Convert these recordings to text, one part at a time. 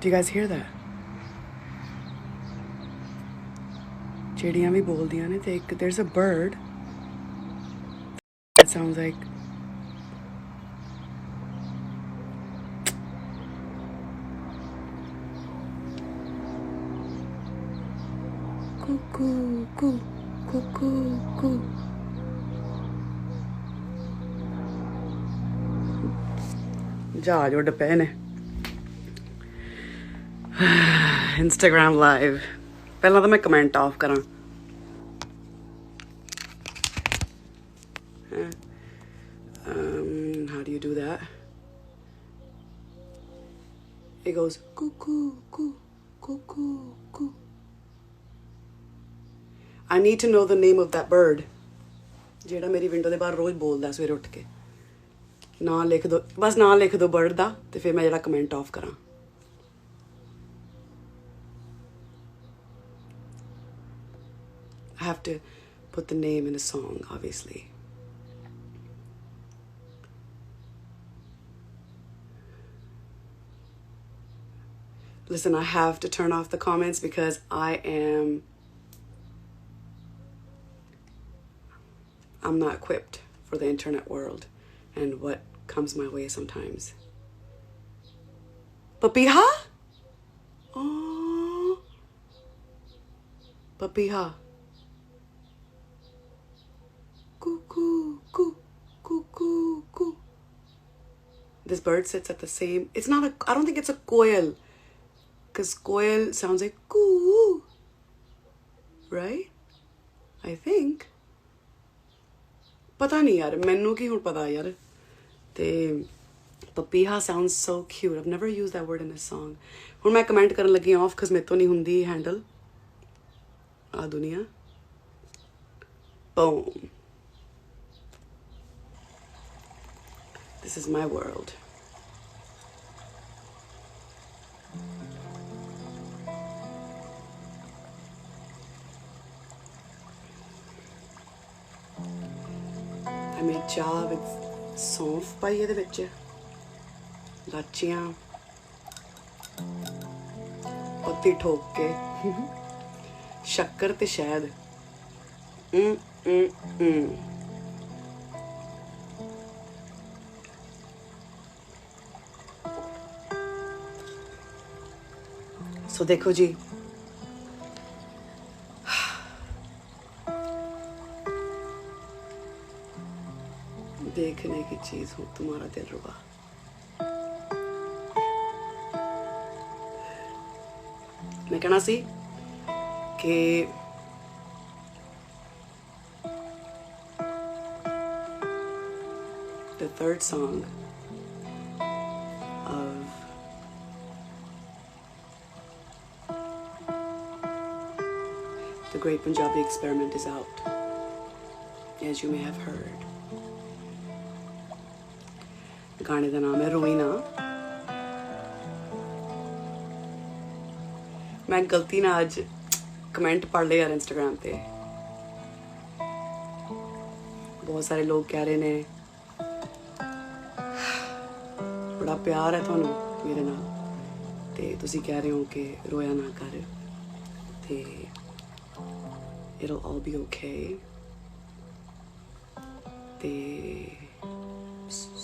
Do you guys hear that? ਚਿੜੀਆਂ ਵੀ ਬੋਲਦੀਆਂ ਨੇ ਤੇ ਇੱਕ there's a bird that sounds like cuckoo coo cuckoo coo. ਜਹਾਜ਼ ਉੱਡ ਪਏ ਨੇ Instagram live. ਪਹਿਲਾਂ ਤਾਂ ਮੈਂ ਕਮੈਂਟ ਆਫ ਕਰਾਂ how do you do that? It goes cuckoo coo cuckoo coo. I need to know the name of that bird ਜਿਹੜਾ ਮੇਰੀ ਵਿੰਡੋ ਦੇ ਬਾਹਰ ਰੋਜ਼ ਬੋਲਦਾ ਸਵੇਰੇ ਉੱਠ ਕੇ ਨਾਂ ਲਿਖ ਦੋ ਬਸ ਨਾਂ ਲਿਖ ਦੋ ਬਰਡ ਦਾ ਤੇ ਫਿਰ ਮੈਂ ਜਿਹੜਾ ਕਮੈਂਟ ਆਫ ਕਰਾਂ I have to put the name in a song, obviously. Listen, I have to turn off the comments because I'm not equipped for the internet world and what comes my way sometimes. Papiha? Oh. Papiha. Cuckoo, coo, cuckoo, coo. This bird sits at the same... It's not a... I don't think it's a koel. Because koel sounds like coo. Right? I think. Pata nahi yaar. Mainu ki hun pata yaar. Te... Papiha sounds so cute. I've never used that word in a song. Hun main comment karan lagi off because mere to nahi hundi handle. Aa duniya. Boom. This is my world. I made cha with सौंफ पाई ਇਹਦੇ ਵਿੱਚ ਲਾਚੀਆਂ ਪੱਤੀ ਠੋਕ ਕੇ ਸ਼ੱਕਰ ਤੇ ਸ਼ਹਿਦ सो देखो जी देखने की चीज हो तुम्हारा दिल रुबा मैं कहना सी कि the third song of The Great Punjabi Experiment is out, as you may have heard. गाने का नाम है रोईना. मैं गलती ना आज कमेंट पढ़ ले यार इंस्टाग्राम पे. बहुत सारे लोग कह रहे ने बड़ा प्यार है थानू मेरे नाल ते तुसी कह रहे हो कि रोया ना कर ते it'll all be okay.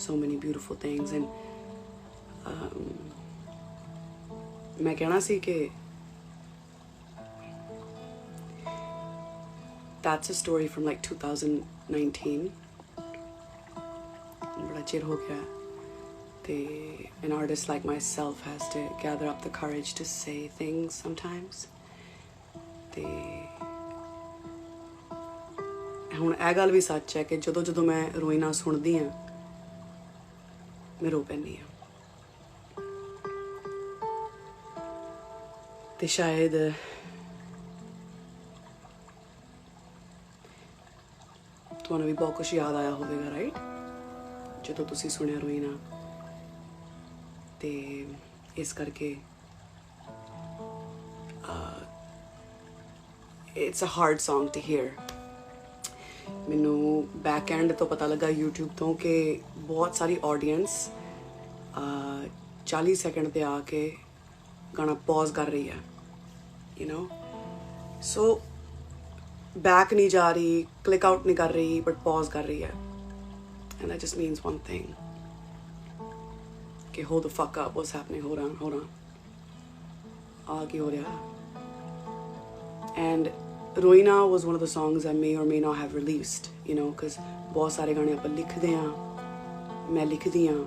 So many beautiful things and मैं कहना सी कि that's a story from like 2019 बड़ा चिर हो गया ते an artist like myself has to gather up the courage to say things sometimes ते ਹੁਣ ਇਹ ਗੱਲ ਵੀ ਸੱਚ ਹੈ ਕਿ ਜਦੋਂ ਜਦੋਂ ਮੈਂ ਰੋਈਨਾ ਸੁਣਦੀ ਹਾਂ ਮੈਂ ਰੋ ਪੈਂਦੀ ਹਾਂ ਤੇ ਸ਼ਾਇਦ ਤੁਹਾਨੂੰ ਵੀ ਬਹੁਤ ਕੁਝ ਯਾਦ ਆਇਆ ਹੋਵੇਗਾ ਰਾਈਟ ਜਦੋਂ ਤੁਸੀਂ ਸੁਣਿਆ ਰੋਈਨਾ ਤੇ ਇਸ ਕਰਕੇ it's a hard song to hear. ਮੈਨੂੰ ਬੈਕ ਐਂਡ ਤੋਂ ਪਤਾ ਲੱਗਾ YouTube ਤੋਂ ਕਿ ਬਹੁਤ ਸਾਰੀ ਆਡੀਅנס 40 ਸੈਕਿੰਡ ਤੇ ਆ ਕੇ गाना पॉज कर रही है, you know. So back नहीं जा रही, click out नहीं कर रही, but pause कर रही है. And that just means one thing. Okay, hold the fuck up. What's happening? Hold on. हो रहा. And Roina was one of the songs I may or may not have released, you know, because बहुत सारे गाने ਆਪਾਂ लिखते हैं, मैं लिखदी हाँ,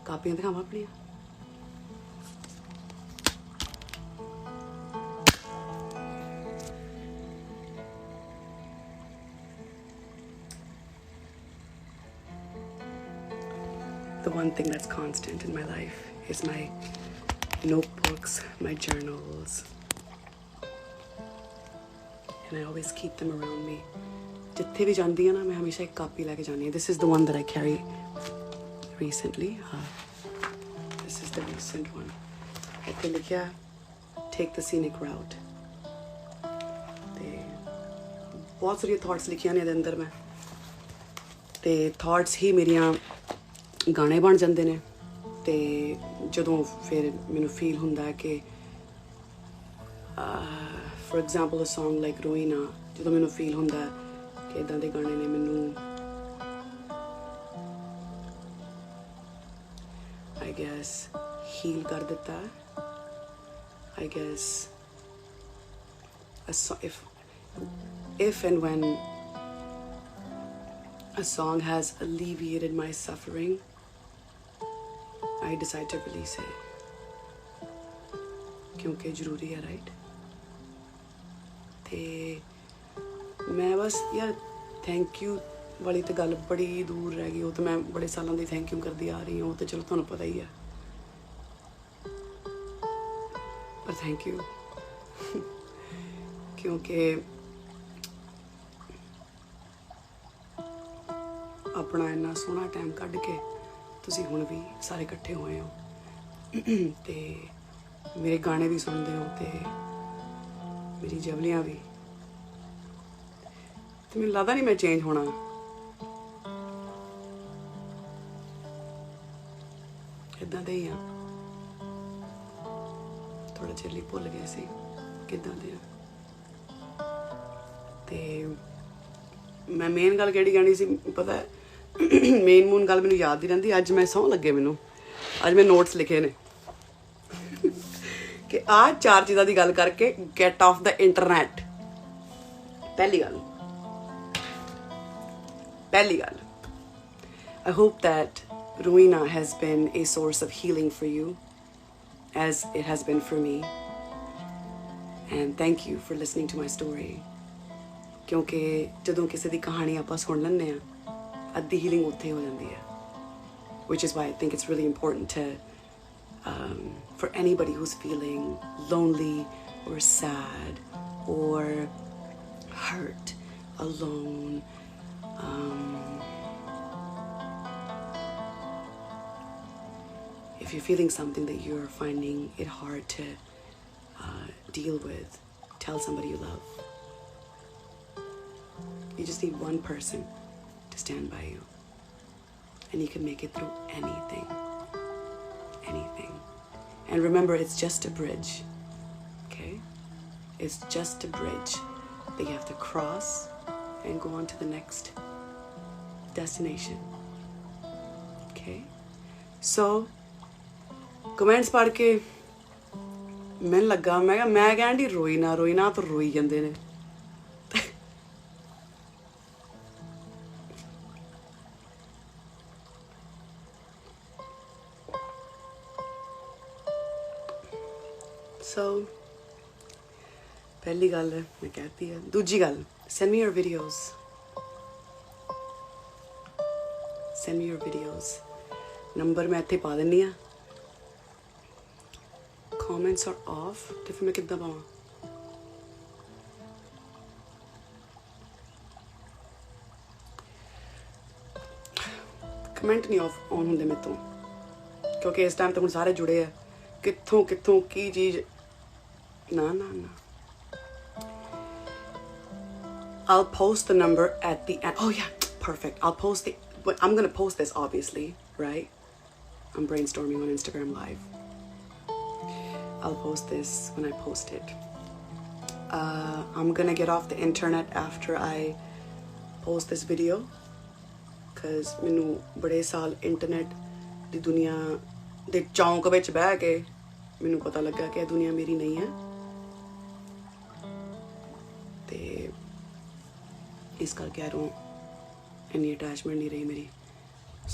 कापियां दिखावां अपनियां. The one thing that's constant in my life is my notebooks, my journals. And I always keep them around me. जित्थे भी जांदी ना मैं हमेशा एक कापी लेके जानी है. This is the one that I carry recently. This is the recent one. ਇੱਥੇ ਲਿਖਿਆ take the scenic route. ਤੇ ਬਹੁਤ ਸਾਰੀਆਂ ਥਾਟਸ ਲਿਖੀਆਂ ਨੇ ਇਹਦੇ ਅੰਦਰ ਮੈਂ. ਤੇ ਥਾਟਸ ਹੀ ਮੇਰੀਆਂ ਗਾਣੇ ਬਣ ਜਾਂਦੇ ਨੇ. ਤੇ ਜਦੋਂ ਫਿਰ ਮੈਨੂੰ ਫੀਲ ਹੁੰਦਾ ਕਿ for example a song like Roina, ਜਦੋਂ ਮੈਨੂੰ ਫੀਲ ਹੁੰਦਾ ਕਿ ਇਦਾਂ ਦੇ ਗਾਣੇ ਨੇ ਮੈਨੂੰ I guess heal ਕਰ ਦਿੱਤਾ. I guess if and when a song has alleviated my suffering, I decide to release it. क्योंकि ज़रूरी है, right? ते मैं बस यार थैंक यू वाली तो गल बड़ी दूर रह गई. वो तो मैं बड़े सालों की थैंक यू करती आ रही हूँ. तो चलो तुहानूं पता ही है, पर थैंक यू क्योंकि अपना इन्ना सोहना टाइम कढ के तुसी हुण भी सारे इकट्ठे होए हो ते मेरे गाने भी सुनते हो ते मेरी जवलियां भी. तो मैनूं लगदा नहीं मैं चेंज होना. इदां दे ही हाँ. थोड़ा चिर लई भुल गए सी किदां दे आ. ते मैं मेन गल किहड़ी कहनी सी पता है. मेन मून गल मैनूं याद नहीं रहिंदी. अज मैं सौं लगे मैनूं अज मैं नोट्स लिखे ने कि आ 4 चीज़ां दी गल करके गेट ऑफ द इंटरनेट. पहली गल I hope that Roina has been a source of healing for you as it has been for me, and thank you for listening to my story. क्योंकि जदों किसी दी कहानी आपां सुन लैंदे आ अद्धी हीलिंग उत्थे हो जाती है. Which is why I think it's really important to for anybody who's feeling lonely or sad or hurt, alone, if you're feeling something that you're finding it hard to deal with, tell somebody you love. You just need one person to stand by you, and you can make it through anything. And remember, it's just a bridge, okay? It's just a bridge that you have to cross and go on to the next destination, okay? So comments पढ़ के मैनूं लगा मैं कहण दी रोईना तो रोई जांदे ने. So पहली गल मैं कहती है. दूजी गल, send me your videos. Number मैं इत्थे पा दिन्नी आ. Comments are off. तो फिर मैं किद्दां पावां? कमेंट नहीं ऑफ ऑन होंदे मेरे तो, क्योंकि इस टाइम तो हुण सारे जुड़े आ. कित्थों की चीज़ ना. I'll post the number at the end. Oh yeah, perfect. I'll post the. But I'm gonna post this obviously, right? I'm brainstorming on Instagram Live. I'll post this when I post it. I'm gonna get off the internet after I post this video because मैनू बड़े साल internet दी दुनिया दे चौंक विच बह के मैनू पता लगा कि दुनिया मेरी नहीं है ते इस करके यारों इन्नी अटैचमेंट नहीं रही मेरी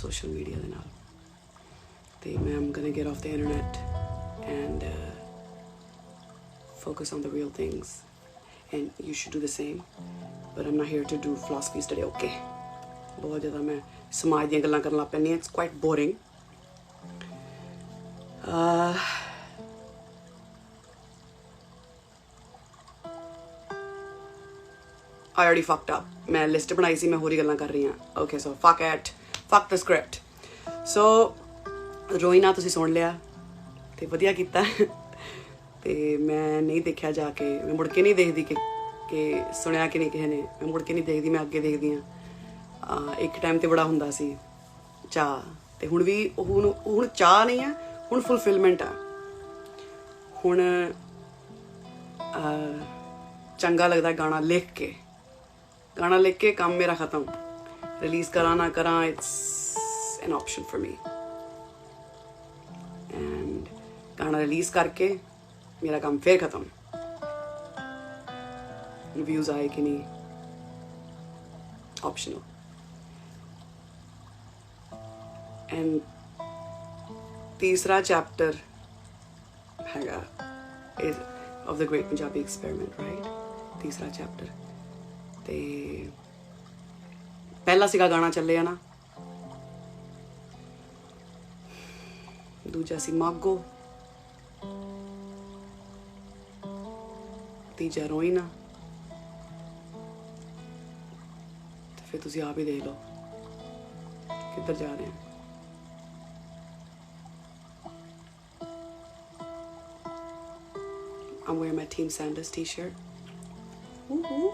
सोशल मीडिया दे नाल ते मैं I'm gonna get off the internet and focus on the real things and you should do the same but I'm not here to do philosophy study okay बहुत ज़्यादा मैं समाज दी गल्लां करन लग पैंदी it's quite boring I already fucked up. मैं list बनाई सी मैं होरी गल्लां कर रही हां okay so fuck it fuck the script so रोइना तुसी सुन लिया ते वधिया कीता ते मैं नहीं देखिया जाके मैं मुड़ के नहीं देखदी कि सुनिया कि नहीं किसी ने मैं मुड़ के नहीं देखदी मैं अगे देखदी हां एक टाइम ते बड़ा हुंदा सी चाह ते हुण भी हुण चाह नहीं है हुण फुलफिलमेंट है हुण चंगा लगदा गाना लिख के काम मेरा ख़त्म रिलीज़ करा ना करा it's an option for me and गाना रिलीज़ करके मेरा काम फिर ख़त्म व्यूज़ आए कि नहीं ऑप्शनल एंड तीसरा चैप्टर हैगा of the great Punjabi experiment right तीसरा चैप्टर ते पहला सीगा गाना चले ना दूजा सी मागो तीजा रोइना ते फिर तुसी आप ही देख लो किधर जा रहे हैं I'm wearing my Team Sandlas t-shirt. Woo-hoo.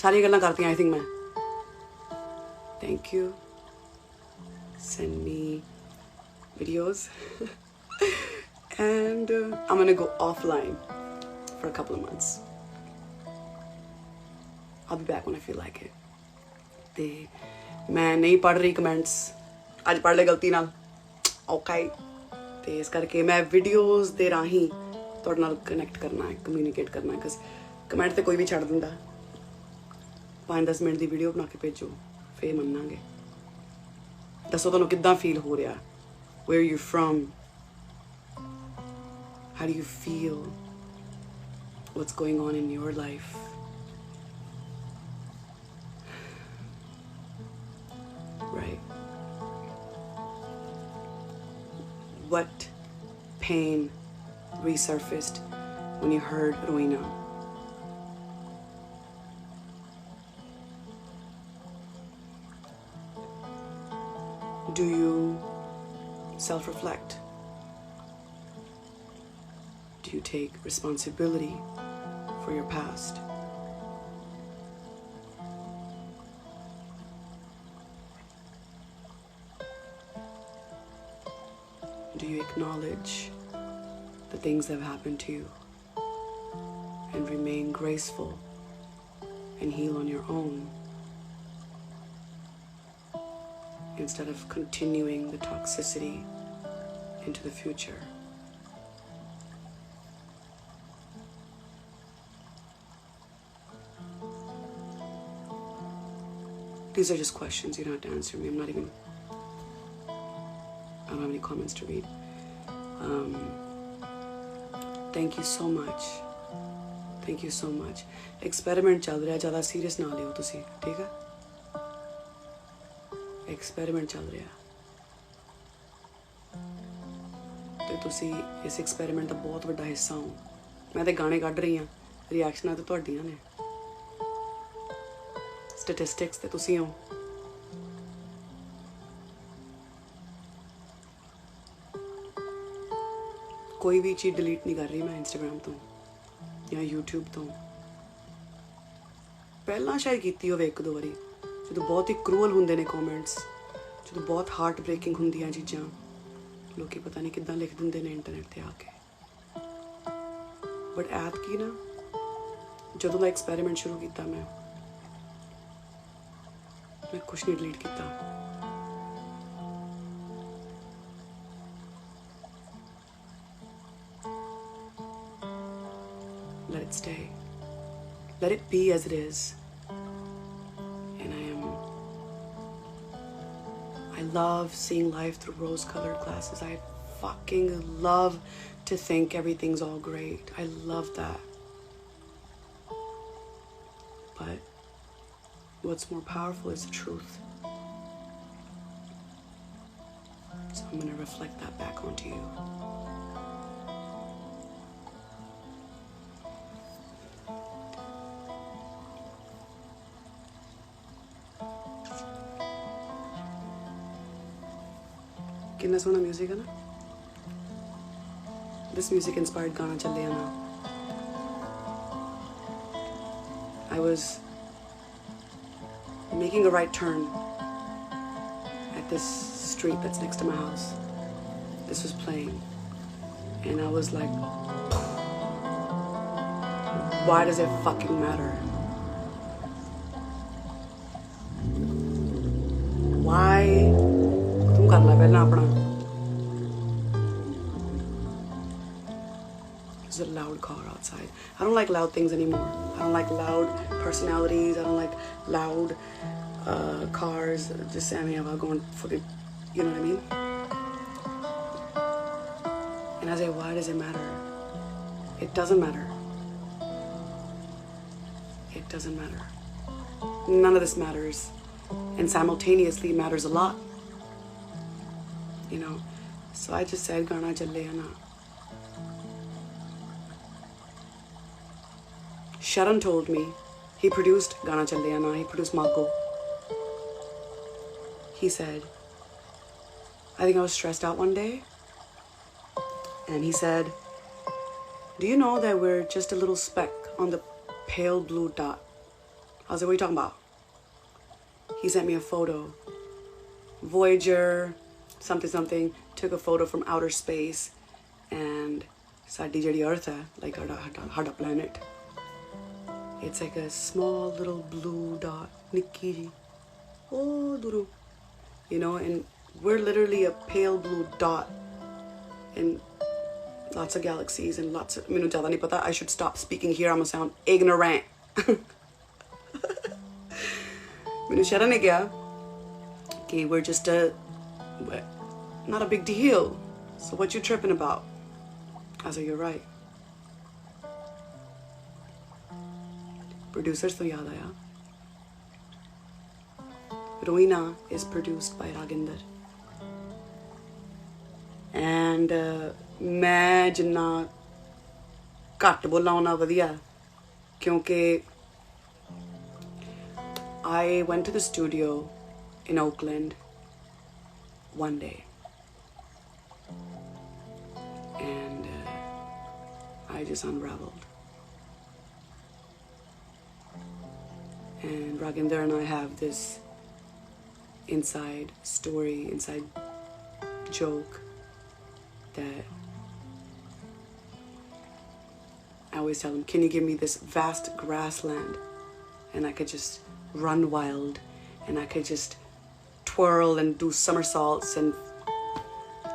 सारी गल्लां करती आई थिंक मैं thank you send me videos and I'm gonna go offline for a couple of months. I'll be back when I feel like it. ते मैं नहीं पढ़ रही comments अज पढ़ ले गलती नाल ओके ते इस करके मैं वीडियोस दे राही तुहाडे नाल कनैक्ट करना है कम्यूनीकेट करना है बिकॉज कमेंट ते कोई भी छड्ड दिंदा 5-10 मिनट दी वीडियो बना के भेजो फिर मन्नांगे दसो तुहानूं किद्दां फील हो रहा where you from how do you feel what's going on in your life right what pain resurfaced when you heard Roina do you self-reflect do you take responsibility for your past do you acknowledge the things that have happened to you and remain graceful and heal on your own instead of continuing the toxicity into the future? These are just questions. You don't have to answer me. I don't have any comments to read. Thank you so much. Thank you so much. Experiment चल रहा है ज़्यादा serious ना लियो तुसी ठीक है? Experiment चल रहा ते तुसी इस experiment का बहुत बड़ा हिस्सा हो मैं ते गाने कढ़ रही हाँ रिएक्शनां ते तुहाडियां ने स्टैटिस्टिक्स ते तुसी हो कोई भी चीज़ डिलीट नहीं कर रही मैं इंस्टाग्राम तो या YouTube तो पहला शायद कीती होवे एक दो बारी जो बहुत ही क्रूअल होंदे ने कमेंट्स जो बहुत हार्ट ब्रेकिंग होंदियां चीज़ां लोग पता नहीं किद्दां लिख दिंदे ने इंटरनेट ते आके बट ऐप की ना जदों दा एक्सपेरिमेंट शुरू किया मैं कुछ नहीं डिलीट किया let it stay let it be as it is and I love seeing life through rose-colored glasses. I fucking love to think everything's all great. I love that. But what's more powerful is the truth. So I'm going to reflect that back onto you. कितना सोना music है ना This music inspired गाना चल लिया ना I was making a right turn at this street that's next to my house. This was playing and I was like why does it fucking matter? Why तुम कर ला पहला अपना There's a loud car outside. I don't like loud things anymore. I don't like loud personalities. I don't like loud cars. Just Sammy about going fucking, you know what I mean? And I say, why does it matter? It doesn't matter. It doesn't matter. None of this matters. And simultaneously it matters a lot. You know? So I just said, Gana challe na. Sharan told me he produced Gana Challe Na, he produced Maggo. He said, I think I was stressed out one day. And he said, do you know that we're just a little speck on the pale blue dot? I was like, what are you talking about? He sent me a photo. Voyager, something, something, took a photo from outer space. And saadi jehdi Earth hai, like our planet. It's like a small little blue dot, nikki ji. Oh, duru. You know, and we're literally a pale blue dot in lots of galaxies and lots of... I should stop speaking here. I'm going to sound ignorant. Okay, we're just not a big deal. So what you tripping about? I said, you're right. Producers to yaad aaya. Roina is produced by Raginder. And मैं जिन्ना घट बोला उन्ना वधिया क्योंकि I went to the studio in Oakland one day and I just unraveled. And Raginder and I have this inside story, inside joke that I always tell him, can you give me this vast grassland and I could just run wild and I could just twirl and do somersaults and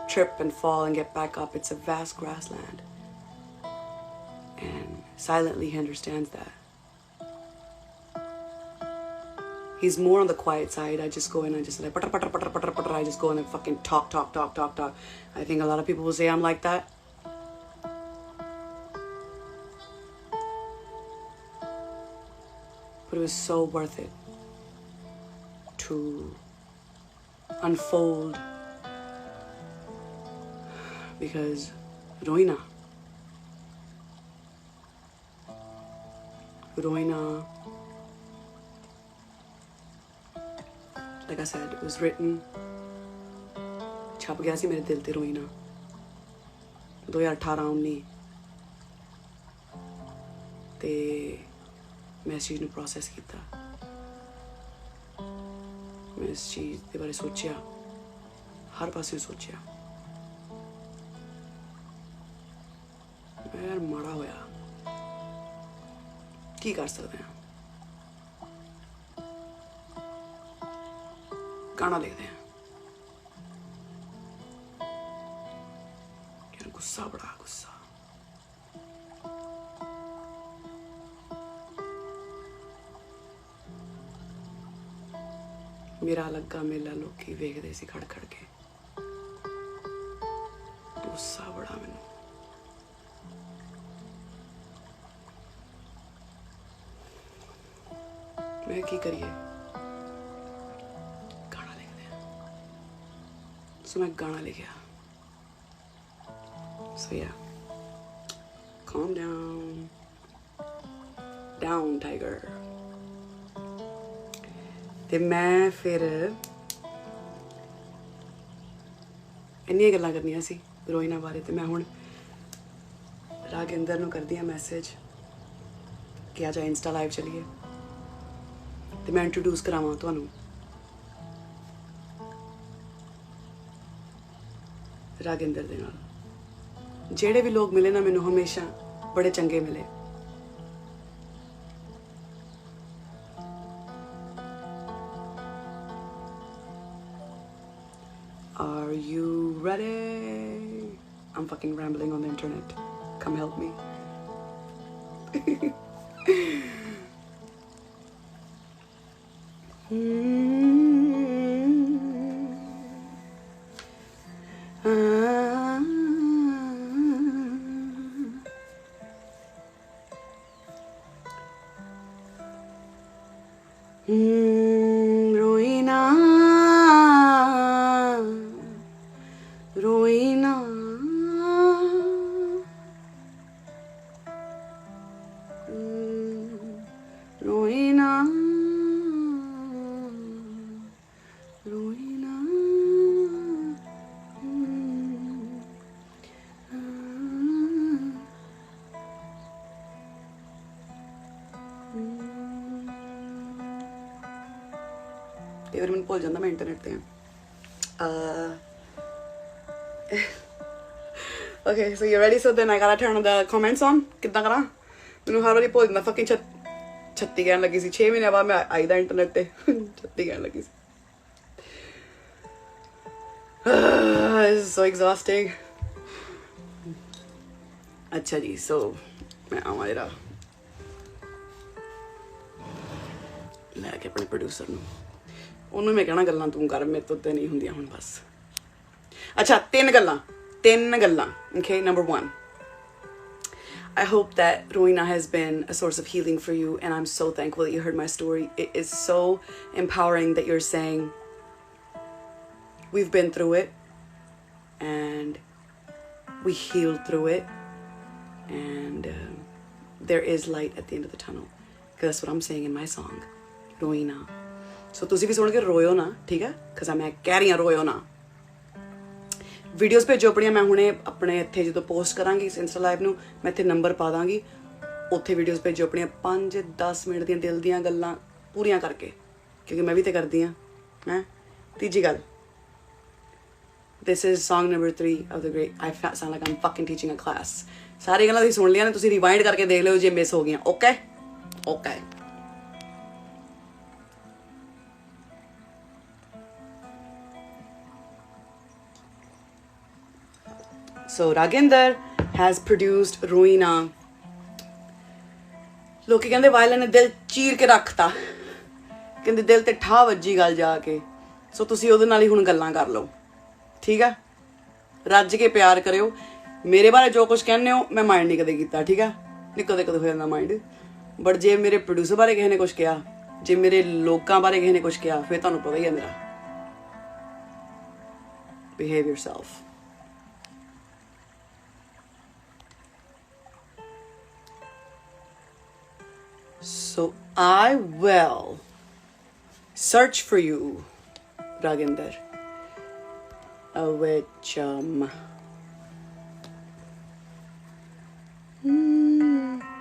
trip and fall and get back up. It's a vast grassland. And silently he understands that. He's more on the quiet side. I just go in and just like, I just go in and fucking talk. I think a lot of people will say I'm like that. But it was so worth it to unfold because Roina, like I said, it was written छप गया सी मेरे दिल ते रोईना 2018-19 ਤੇ ਮੈਂ ਇਸ ਚੀਜ਼ ਨੂੰ ਪ੍ਰੋਸੈਸ ਕੀਤਾ, ਮੈਂ ਇਸ ਚੀਜ਼ ਦੇ ਬਾਰੇ ਸੋਚਿਆ, ਹਰ ਪਾਸੇ ਸੋਚਿਆ। ਯਾਰ ਮਾੜਾ ਹੋਇਆ, ਕੀ ਕਰ ਸਕਦੇ ਹਾਂ, ਗਾਣਾ ਲਿਖਦੇ ਹਾਂ। ਯਾਰ ਗੁੱਸਾ, ਬੜਾ ਗੁੱਸਾ। ਮੇਰਾ ਲੱਗਾ ਮੇਲਾ ਲੋਕੀ ਵੇਖਦੇ ਸੀ ਖੜ ਖੜ ਕੇ, ਗੁੱਸਾ ਬੜਾ ਮੈਨੂੰ। ਮੈਂ ਕੀ ਕਰੀਏ, ਗਾਣਾ ਲਿਖਦੇ ਹਾਂ। ਸੋ ਮੈਂ ਗਾਣਾ ਲਿਖਿਆ। So yeah, calm down tiger। ਤੇ ਮੈਂ ਫਿਰ ਇੰਨੀਆਂ ਗੱਲਾਂ ਕਰਨੀਆਂ ਸੀ ਰੋਇਨਾ ਬਾਰੇ, ਤੇ ਮੈਂ ਹੁਣ ਰਾਗਿੰਦਰ ਨੂੰ ਕਰਦੀ ਹਾਂ ਮੈਸੇਜ ਕਿ ਆ ਜਾ ਇੰਸਟਾ ਲਾਈਵ ਚਲੀਏ, ਤੇ ਮੈਂ ਇੰਟਰੋਡਿਊਸ ਕਰਾਵਾਂ ਤੁਹਾਨੂੰ ਰਾਗਿੰਦਰ ਦੇ ਨਾਲ। ਜਿਹੜੇ ਵੀ ਲੋਕ ਮਿਲੇ ਨਾ ਮੈਨੂੰ ਹਮੇਸ਼ਾ ਬੜੇ ਚੰਗੇ ਮਿਲੇ। Are you ready? I'm fucking rambling on the internet. Come help me. Roina, Roina, Roina, Roina, ਕਈ ਵਾਰ ਮੈਨੂੰ ਭੁੱਲ ਜਾਂਦਾ ਮੈਂ ਇੰਟਰਨੈਟ ਤੇ ਹਾਂ। Okay, so you ready? So then I gotta turn the comments on. ਕਿੱਦਾਂ ਕਰਾਂ? ਮੈਨੂੰ ਹਰ ਵਾਰੀ ਭੁੱਲ ਜਾਂਦਾ। fucking 36 ਕਹਿਣ ਲੱਗੀ ਸੀ, 6 ਮਹੀਨੇ ਬਾਅਦ ਮੈਂ ਆਈ ਦਾ ਇੰਟਰਨੈਟ ਤੇ 36 ਕਹਿਣ ਲੱਗੀ ਸੀ। This is so exhausting. ਅੱਛਾ ਜੀ, so ਮੈਂ ਆਵਾਂ ਜਰਾ ਲੈ ਕੇ ਆਪਣੇ ਪ੍ਰੋਡਿਊਸਰ ਨੂੰ, ਉਹਨੂੰ ਮੈਂ ਕਹਿਣਾ ਗੱਲਾਂ ਤੂੰ ਕਰ, ਮੇਰੇ ਤੋਂ ਤੇ ਨਹੀਂ ਹੁੰਦੀਆਂ ਹੁਣ ਬਸ। ਅੱਛਾ, ਤਿੰਨ ਗੱਲਾਂ। Okay, number 1, I hope that Roina has been a source of healing for you, and I'm so thankful that you heard my story. It is so empowering that you're saying we've been through it and we healed through it, and there is light at the end of the tunnel, because that's what I'm saying in my song, Roina. So ਤੁਸੀਂ ਵੀ ਸੁਣ ਕੇ ਰੋਇਓ ਨਾ, ਠੀਕ ਹੈ? because ਮੈਂ ਕਹਿ ਰਹੀ ਹਾਂ ਰੋਇਓ ਨਾ। ਵੀਡੀਓਜ਼ ਭੇਜੋ ਆਪਣੀਆਂ, ਮੈਂ ਹੁਣੇ ਆਪਣੇ ਇੱਥੇ ਜਦੋਂ ਪੋਸਟ ਕਰਾਂਗੀ ਇਸ ਇੰਸਟਾ ਲਾਈਵ ਨੂੰ, ਮੈਂ ਇੱਥੇ ਨੰਬਰ ਪਾ ਦਾਂਗੀ, ਉੱਥੇ ਵੀਡੀਓਜ਼ ਭੇਜੋ ਆਪਣੀਆਂ 5-10 ਮਿੰਟ ਦੀਆਂ ਦਿਲ ਦੀਆਂ ਗੱਲਾਂ ਪੂਰੀਆਂ ਕਰਕੇ, ਕਿਉਂਕਿ ਮੈਂ ਵੀ ਤਾਂ ਕਰਦੀ ਹਾਂ ਹੈਂ। ਤੀਜੀ ਗੱਲ, this is song number 3 of the great, I sound like I'm fucking teaching a class। ਸਾਰੀ ਗੱਲਾਂ ਤੁਸੀਂ ਸੁਣ ਲਿਆ ਨੇ, ਤੁਸੀਂ ਰਿਵਾਈਂਡ ਕਰਕੇ ਦੇਖ ਲਿਓ ਜੇ ਮਿਸ ਹੋ ਗਈਆਂ। Okay. So Raginder has produced Roina। ਲੋਕੀ ਕਹਿੰਦੇ ਵਾਇਲਨ ਨੇ ਦਿਲ ਚੀਰ ਕੇ ਰੱਖਤਾ, ਕਹਿੰਦੇ ਦਿਲ ਤੇ ਠਾ ਵੱਜੀ ਗੱਲ ਜਾ ਕੇ। ਸੋ ਤੁਸੀਂ ਉਹਦੇ ਨਾਲ ਹੀ ਹੁਣ ਗੱਲਾਂ ਕਰ ਲਓ, ਠੀਕ ਆ? ਰੱਜ ਕੇ ਪਿਆਰ ਕਰਿਓ। ਮੇਰੇ ਬਾਰੇ ਜੋ ਕੁਝ ਕਹਿੰਦੇ ਹੋ ਮੈਂ ਮਾਈਂਡ ਨਹੀਂ ਕਦੇ ਕੀਤਾ, ਠੀਕ ਆ? ਨਹੀਂ ਕਦੇ ਹੋ ਜਾਂਦਾ ਮਾਈਂਡ, ਬਟ ਜੇ ਮੇਰੇ ਪ੍ਰੋਡਿਊਸਰ ਬਾਰੇ ਕਿਸੇ ਨੇ ਕੁਝ ਕਿਹਾ, ਜੇ ਮੇਰੇ ਲੋਕਾਂ ਬਾਰੇ ਕਿਸੇ ਨੇ ਕੁਝ ਕਿਹਾ, ਫਿਰ ਤੁਹਾਨੂੰ ਪਤਾ ਹੀ ਆ ਮੇਰਾ। Behave yourself। So I will search for you, Raginder, which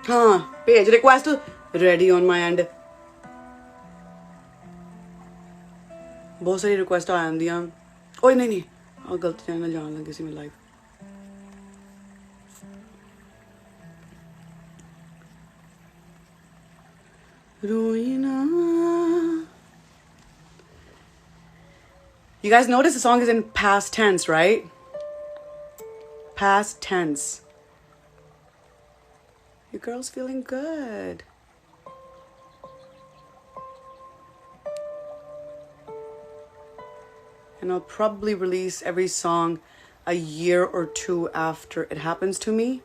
हाँ भेज request ready on my and बहुत सारी रिक्वेस्ट आ जांदियां ओए नहीं गलत चैनल जान लगी सी मैं live रोईना You guys notice the song is in past tense, right? Past tense. Your girl's feeling good. And I'll probably release every song a year or two after it happens to me.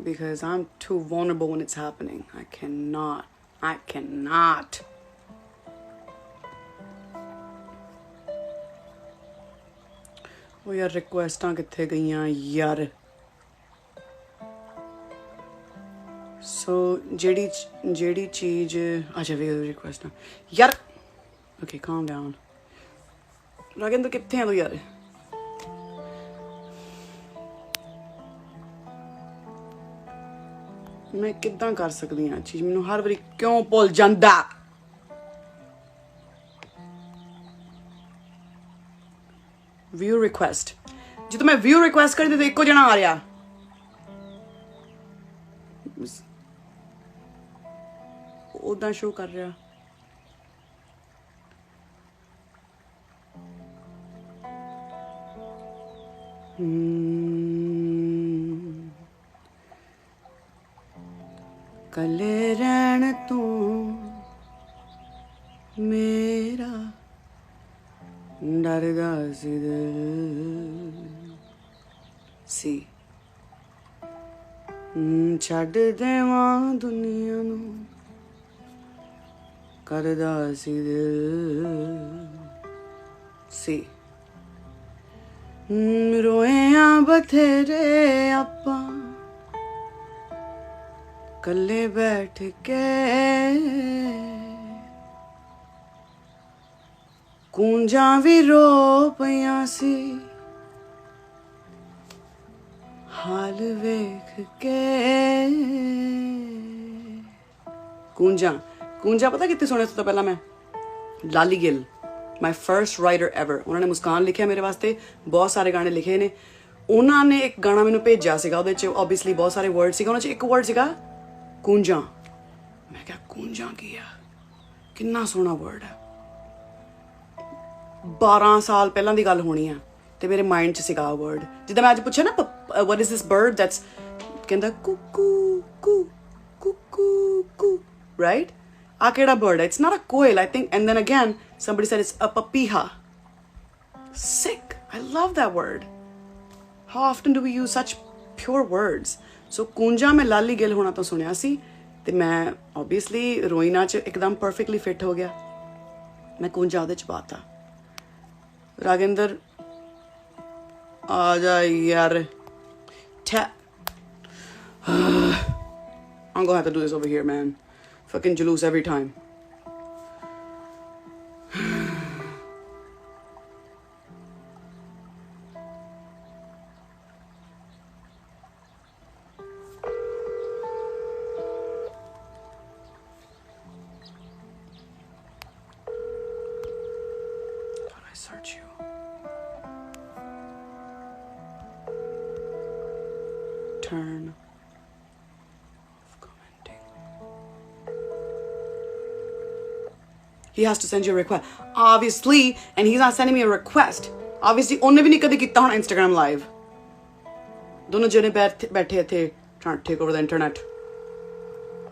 Because I'm too vulnerable when it's happening. I cannot. Oh यार रिक्वेस्टां कित्थे गईयां यार सो जेड़ी चीज अच्छा वे रिक्वेस्टां यार okay calm down रागिंदर कित्थे हैं तू यार मैं किद्दां कर सकदी हां चीज मैनूं हर वारी क्यों भुल जांदा व्यू रिक्वेस्ट जो मैं व्यू रिक्वेस्ट करती तो एको जना आ रहा उदा शो कर रहा कले रहन तू मेरा डरदा सी दिल सी छड्ड देवां दुनिया नू करदा सी दिल सी रोए बथेरे आपां कल्ले बैठ के कूंजा भी रो पईयां सी हाल वेख के कूंजा पता कितने सुने तो पहला मैं Lali Gill my first writer ever उन्होंने मुस्कान लिखिया मेरे वास्ते बहुत सारे गाने लिखे ने उन्होंने एक गाना मैनू भेजा सीगा ਉਹਦੇ ਚ obviously बहुत सारे वर्ड सीगा ਉਹਨਾਂ ਚ ਇੱਕ वर्ड सीगा कूंजा मैं क्या कूंजा की है कितना सोहना वर्ड है 12 ਸਾਲ ਪਹਿਲਾਂ ਦੀ ਗੱਲ ਹੋਣੀ ਆ ਤੇ ਮੇਰੇ ਮਾਈਂਡ 'ਚ ਸੀਗਾ ਵਰਡ ਜਿੱਦਾਂ ਮੈਂ ਅੱਜ ਪੁੱਛਿਆ ਨਾ what is this bird that's ਕਹਿੰਦਾ ਕੁਕੂ ਕੂ ਕੁਕੂ ਕੂ right ਆ ਕਿਹੜਾ bird ਹੈ it's not a koel I think and then again somebody said it's a papiha sick I love that word how often do we use such pure words so ਕੂੰਜਾ ਮੈਂ ਲਾਲੀ ਗਿੱਲ ਹੋਣਾ ਤੋਂ ਸੁਣਿਆ ਸੀ ਤੇ ਮੈਂ obviously ਰੋਇਨਾ 'ਚ ਇੱਕਦਮ perfectly fit ਹੋ ਗਿਆ ਮੈਂ ਕੂੰਜਾ ਉਹਦੇ 'ਚ ਪਾਤਾ रागिंदर आ जा यार I'm gonna have to do this over here man fucking jalouse every time search you turn off commenting he has to send you a request obviously and he's not sending me a request obviously ਉਹਨੇ ਵੀ ਨਹੀਂ ਕਦੇ ਕੀਤਾ ਹੁਣ Instagram live ਦੋਨੋਂ ਜਣੇ ਬੈਠੇ ਇੱਥੇ trying to take over the internet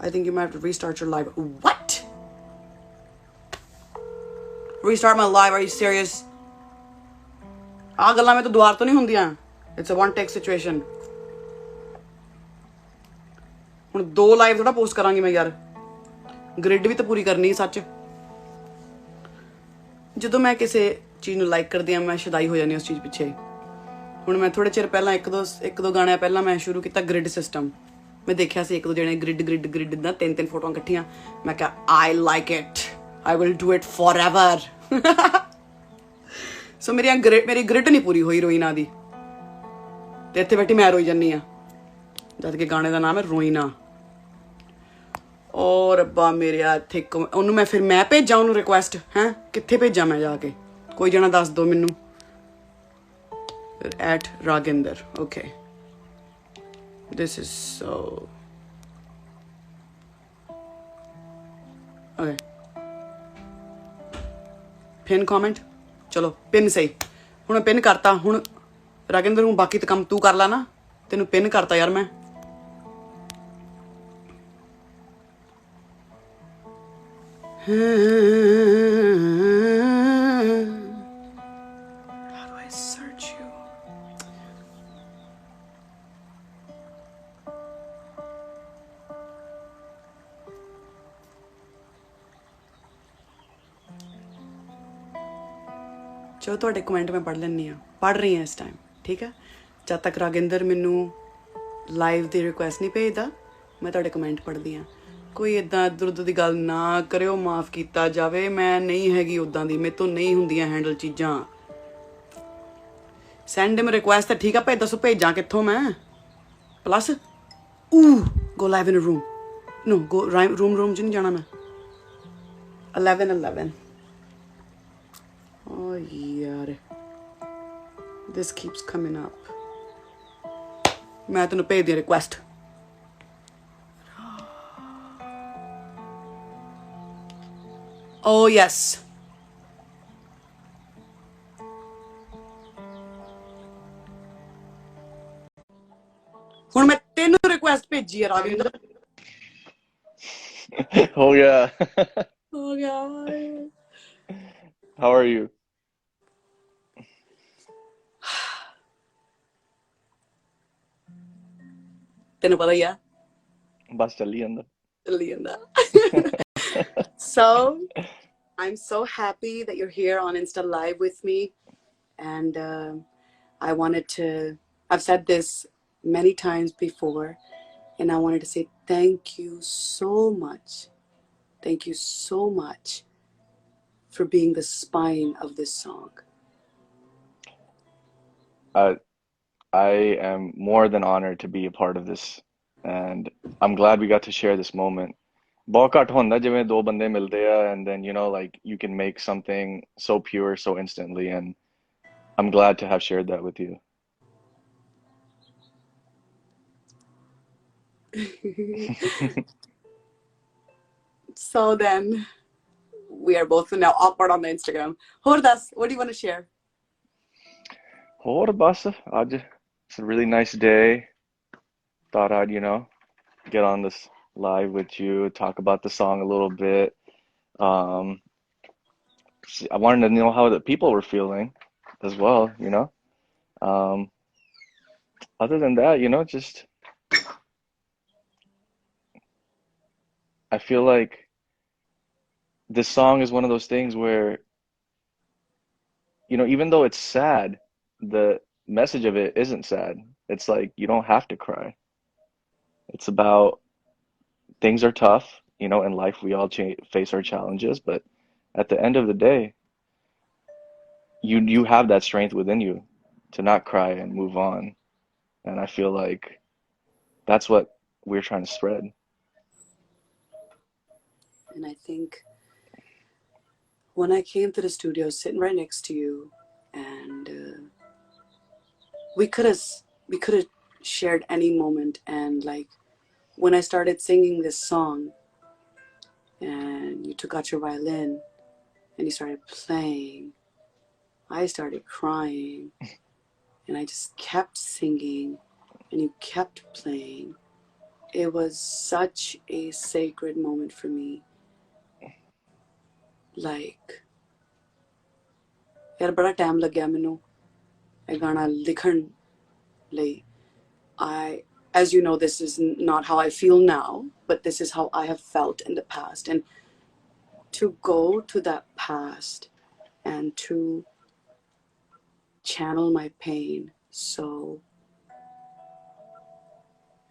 I think you might have to restart your live what restart my live are you serious ਆ ਗੱਲਾਂ ਮੈਂ ਤਾਂ ਦੁਆਰ ਤੋਂ ਨਹੀਂ ਹੁੰਦੀਆਂ it's a one take situation ਹੁਣ 2 ਲਾਈਵ ਥੋੜਾ ਪੋਸਟ ਕਰਾਂਗੀ ਮੈਂ ਯਾਰ ਗ੍ਰਿਡ ਵੀ ਤਾਂ ਪੂਰੀ ਕਰਨੀ ਸੱਚ ਜਦੋਂ ਮੈਂ ਕਿਸੇ ਚੀਜ਼ ਨੂੰ ਲਾਈਕ ਕਰਦੀ ਆ ਮੈਂ ਸ਼ਦਾਈ ਹੋ ਜਾਂਦੀ ਉਸ ਚੀਜ਼ ਪਿੱਛੇ ਹੁਣ ਮੈਂ ਥੋੜੇ ਚਿਰ ਪਹਿਲਾਂ ਇੱਕ ਦੋ ਗਾਣਿਆਂ ਪਹਿਲਾਂ ਮੈਂ ਸ਼ੁਰੂ ਕੀਤਾ ਗ੍ਰਿਡ ਸਿਸਟਮ ਮੈਂ ਦੇਖਿਆ ਸੀ ਇੱਕ ਦੋ ਜਣੇ ਗ੍ਰਿਡ ਦਾ 3 ਫੋਟੋਆਂ ਇਕੱਠੀਆਂ ਮੈਂ ਕਿਹਾ I like it I will do it forever ਸੋ ਮੇਰੀ ਗ੍ਰਿਡ ਨਹੀਂ ਪੂਰੀ ਹੋਈ ਰੋਈਨਾ ਦੀ ਤੇ ਇੱਥੇ ਬੈਠੀ ਮੈਂ ਰੋਈ ਜਾਂਦੀ ਆ ਜਦ ਕਿ ਗਾਣੇ ਦਾ ਨਾਮ ਹੈ ਰੋਈਨਾ। ਓ ਰੱਬਾ ਮੇਰਿਆ, ਇੱਥੇ ਉਹਨੂੰ ਮੈਂ ਭੇਜਾਂ ਉਹਨੂੰ ਰਿਕੁਐਸਟ? ਹੈਂ, ਕਿੱਥੇ ਭੇਜਾਂ ਮੈਂ ਜਾ ਕੇ? ਕੋਈ ਜਣਾ ਦੱਸ ਦਿਓ ਮੈਨੂੰ। @Raginder, okay, this is so okay, pin comment, ਚਲੋ ਪਿਨ ਸਹੀ। ਹੁਣ ਪਿਨ ਕਰਤਾ। ਹੁਣ ਰਾਗਿੰਦਰ ਨੂੰ ਬਾਕੀ ਤਾਂ ਕੰਮ ਤੂੰ ਕਰ ਲਾ ਨਾ, ਤੈਨੂੰ ਪਿਨ ਕਰਤਾ ਯਾਰ ਮੈਂ। How do I search you? ਚਲੋ ਤੁਹਾਡੇ ਕਮੈਂਟ ਮੈਂ ਪੜ੍ਹ ਲੈਂਦੀ ਹਾਂ, ਪੜ੍ਹ ਰਹੀ ਹਾਂ ਇਸ ਟਾਈਮ, ਠੀਕ ਹੈ? ਜਦ ਤੱਕ ਰਾਗਿੰਦਰ ਮੈਨੂੰ ਲਾਈਵ ਦੀ ਰਿਕੁਐਸਟ ਨਹੀਂ ਭੇਜਦਾ ਮੈਂ ਤੁਹਾਡੇ ਕਮੈਂਟ ਪੜ੍ਹਦੀ ਹਾਂ। ਕੋਈ ਇੱਦਾਂ ਇੱਧਰ ਉੱਧਰ ਦੀ ਗੱਲ ਨਾ ਕਰਿਓ, ਮਾफ़ ਕੀਤਾ ਜਾਵੇ। ਮੈਂ ਨਹੀਂ ਹੈਗੀ ਉੱਦਾਂ ਦੀ, ਮੇਰੇ ਤੋਂ ਨਹੀਂ ਹੁੰਦੀਆਂ ਹੈਂਡਲ ਚੀਜ਼ਾਂ। ਸੈਂਡ ਹਿਮ ਰਿਕੁਐਸਟ ਤਾਂ ਠੀਕ ਆ, ਭੇਜ ਦੱਸੋ ਭੇਜਾਂ ਕਿੱਥੋਂ ਮੈਂ? ਪਲੱਸ ਗੋ ਲਾਈਵ ਇਨ ਰੂਮ, ਨੋ ਗੋ ਰੂਮ 'ਚ ਨਹੀਂ ਜਾਣਾ ਮੈਂ। 11 Oh यार, this keeps coming up. मैं तैਨੂੰ भेज दी रिक्वेस्ट। Oh yes, ਹੁਣ ਮੈਂ ਤੈਨੂੰ ਰਿਕੁਐਸਟ ਭੇਜੀ ਹੈ ਰਾਗਿੰਦਰ। Oh yeah. ਹੋ ਗਿਆ। How are you? ਤੈਨੂੰ ਪਤਾ ਹੀ ਆ, ਬਸ ਚੱਲੀ ਜਾਂਦਾ। ਚੱਲੀ ਜਾਂਦਾ। So I'm so happy that you're here on Insta Live with me, and I wanted to, I've said this many times before, and I wanted to say thank you so much. Thank you so much for being the spine of this song. I am more than honored to be a part of this, and I'm glad we got to share this moment. ਬਹੁਤ ਘੱਟ ਹੁੰਦਾ ਜਿਵੇਂ ਦੋ ਬੰਦੇ ਮਿਲਦੇ ਆ and then you know like you can make something so pure so instantly, and I'm glad to have shared that with you. So then we are both now awkward on the Instagram. Hordas, what do you want to share? ਹੋਰ ਬਸ ਅੱਜ it's a really nice day. Thought I'd, you know, get on this live with you, talk about the song a little bit. I wanted to know how the people were feeling as well, you know. Um, Other than that, you know, just I feel like this song is one of those things where, you know, even though it's sad, the message of it isn't sad. It's like you don't have to cry. It's about things are tough, you know, in life we all face our challenges, but at the end of the day, you have that strength within you to not cry and move on. And I feel like that's what we're trying to spread. And I think when I came to the studio, sitting right next to you, and we could have shared any moment. And like when I started singing this song, and you took out your violin and you started playing, I started crying, and I just kept singing, and you kept playing. It was such a sacred moment for me. Like, यार बड़ा time लग गया मैनू ये गाना लिखण लई. As you know, this is not how I feel now, but this is how I have felt in the past. And to go to that past and to channel my pain so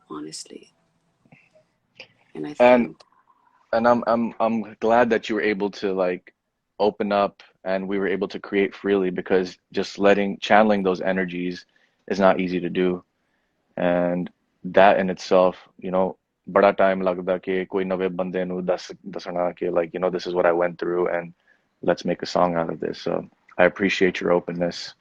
honestly, and I think, and I'm glad that you were able to like open up and we were able to create freely, because just channeling those energies is not easy to do. And that in itself, you know, bada time lagda ke koi nawe bande nu dasana ke like, you know, this is what I went through and let's make a song out of this. So I appreciate your openness.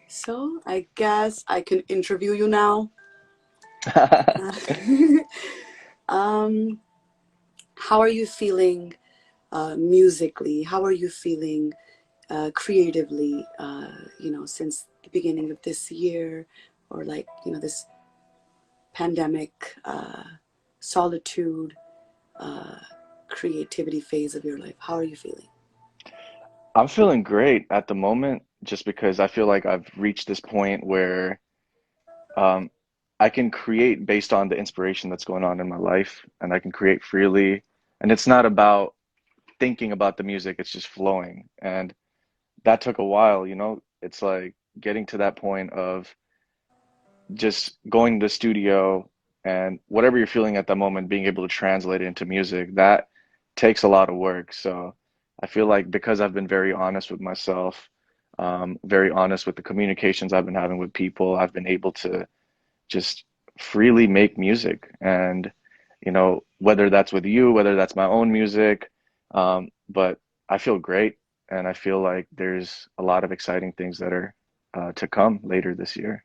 So I guess I can interview you now. um, how are you feeling musically? How are you feeling creatively? Since the beginning of this year, or like this pandemic, solitude, uh, creativity phase of your life. How are you feeling? I'm feeling great at the moment just because I feel like I've reached this point where um, I can create based on the inspiration that's going on in my life, and I can create freely. And it's not about thinking about the music, it's just flowing. And that took a while, you know? It's like getting to that point of just going to the studio and whatever you're feeling at that moment, being able to translate it into music, that takes a lot of work. So I feel like because I've been very honest with myself, very honest with the communications I've been having with people, I've been able to just freely make music. And, you know, whether that's with you, whether that's my own music, but I feel great. And I feel like there's a lot of exciting things that are to come later this year.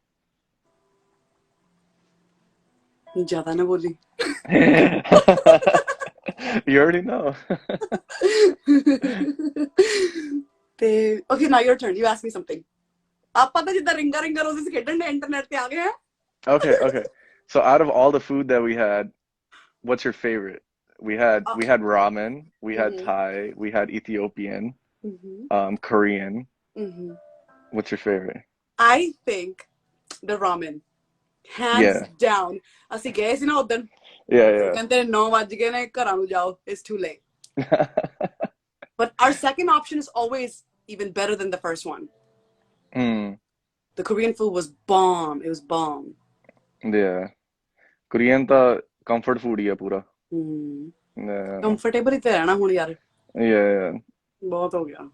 ज़्यादा ना बोली. You already know. Okay, now your turn. You ask me something. आप पता जिद्दां रिंगा रिंगा roses खेडन दे internet ते आ गए हैं. Okay, okay. So out of all the food that we had, what's your favorite? We had ramen, we had Mhm. Thai, we had Ethiopian, Mhm. Korean. Mhm. What's your favorite? I think the ramen, hands Yeah. down. ਅਸੀਂ ਗਏ ਸੀ ਨਾ ਉਦੋਂ. Yeah, ਕਹਿੰਦੇ 9 ਵੱਜ ਗਏ ਨੇ ਘਰਾਂ ਨੂੰ ਜਾਓ. It's too late. yeah. But our second option is always even better than the first one. Mm, The Korean food was bomb. It was bomb. yeah. Korean ਤਾਂ comfort food ਹੀ ਆ ਪੂਰਾ. Yeah. Comfortable ਹੀ ਤੇ ਰਹਿਣਾ ਹੁਣ ਯਾਰ. Yeah. ਬਹੁਤ ਹੋ ਗਿਆ.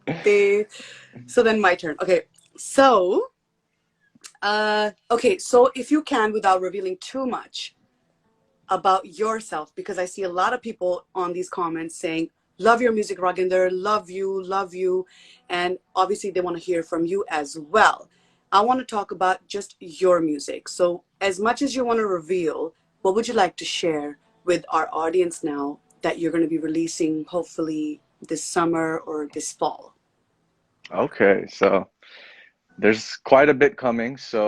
Yeah. So then my turn. Okay. So, so if you can, without revealing too much about yourself, because I see a lot of people on these comments saying, love your music, Raginder, love you. And obviously they want to hear from you as well. I want to talk about just your music. So as much as you want to reveal, what would you like to share with our audience now that you're going to be releasing hopefully this summer or this fall? Okay, so there's quite a bit coming. So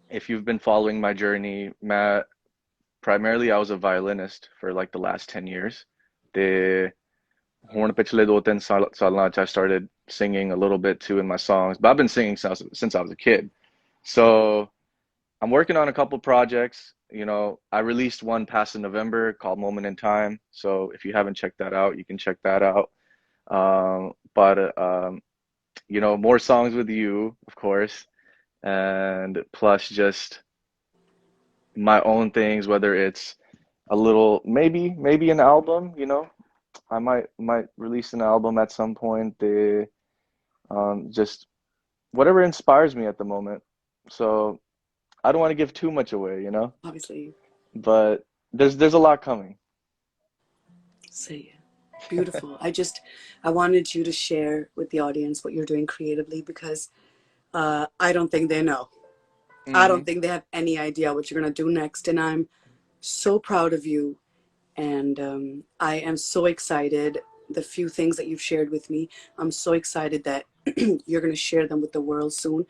if you've been following my journey, Matt, primarily I was a violinist for like the last 10 years. The ਹੁਣ ਪਿਛਲੇ 2-3 ਸਾਲਾਂ 'ਚ I started singing a little bit too in my songs, but I've been singing since I was a kid. So I'm working on a couple projects. You know, I released one past in November called Moment in Time. So if you haven't checked that out, you can check that out. But you know, more songs with you, of course, and plus just my own things, whether it's a little, maybe an album, you know. I might release an album at some point. Just whatever inspires me at the moment. So I don't want to give too much away, you know, Obviously, but there's a lot coming. say it. Beautiful. I wanted you to share with the audience what you're doing creatively because I don't think they know. I don't Hmm. think they have any idea what you're going to do next. And I'm so proud of you. And I am so excited. The few things that you've shared with me, I'm so excited that you're going to share them with the world soon.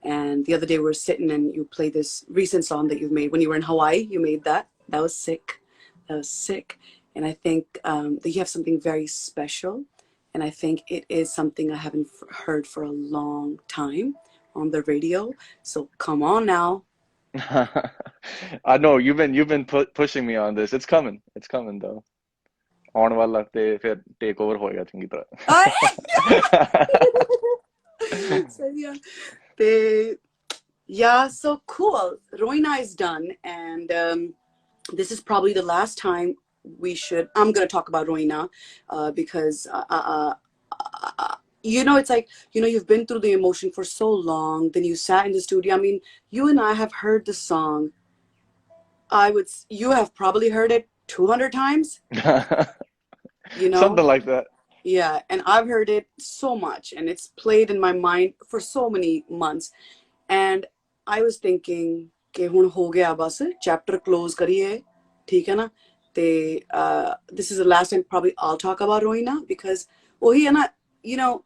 And the other day we were sitting and you played this recent song that you've made when you were in Hawaii. You made that. That was sick. That was sick. And I think that you have something very special. And I think it is something I haven't heard for a long time on the radio. So come on now. I know you've been pushing me on this. It's coming. It's coming though. ਆਉਣ ਵਾਲਾ ਤੇ ਫਿਰ take over ਹੋਏਗਾ ਚੰਗੀ ਤਰ੍ਹਾਂ. So, yeah, so cool. Roina is done, and this is probably the last time I'm going to talk about Roina because you know, it's like, you know, you've been through the emotion for so long, then you sat in the studio. I mean, you and I have heard the song. You have probably heard it 200 times, you know? Something like that. Yeah, and I've heard it so much, and it's played in my mind for so many months. And I was thinking कि ਹੁਣ हो गया बस chapter close करिए, ठीक है ना? This is the last time probably I'll talk about Roina, because वही है ना, you know,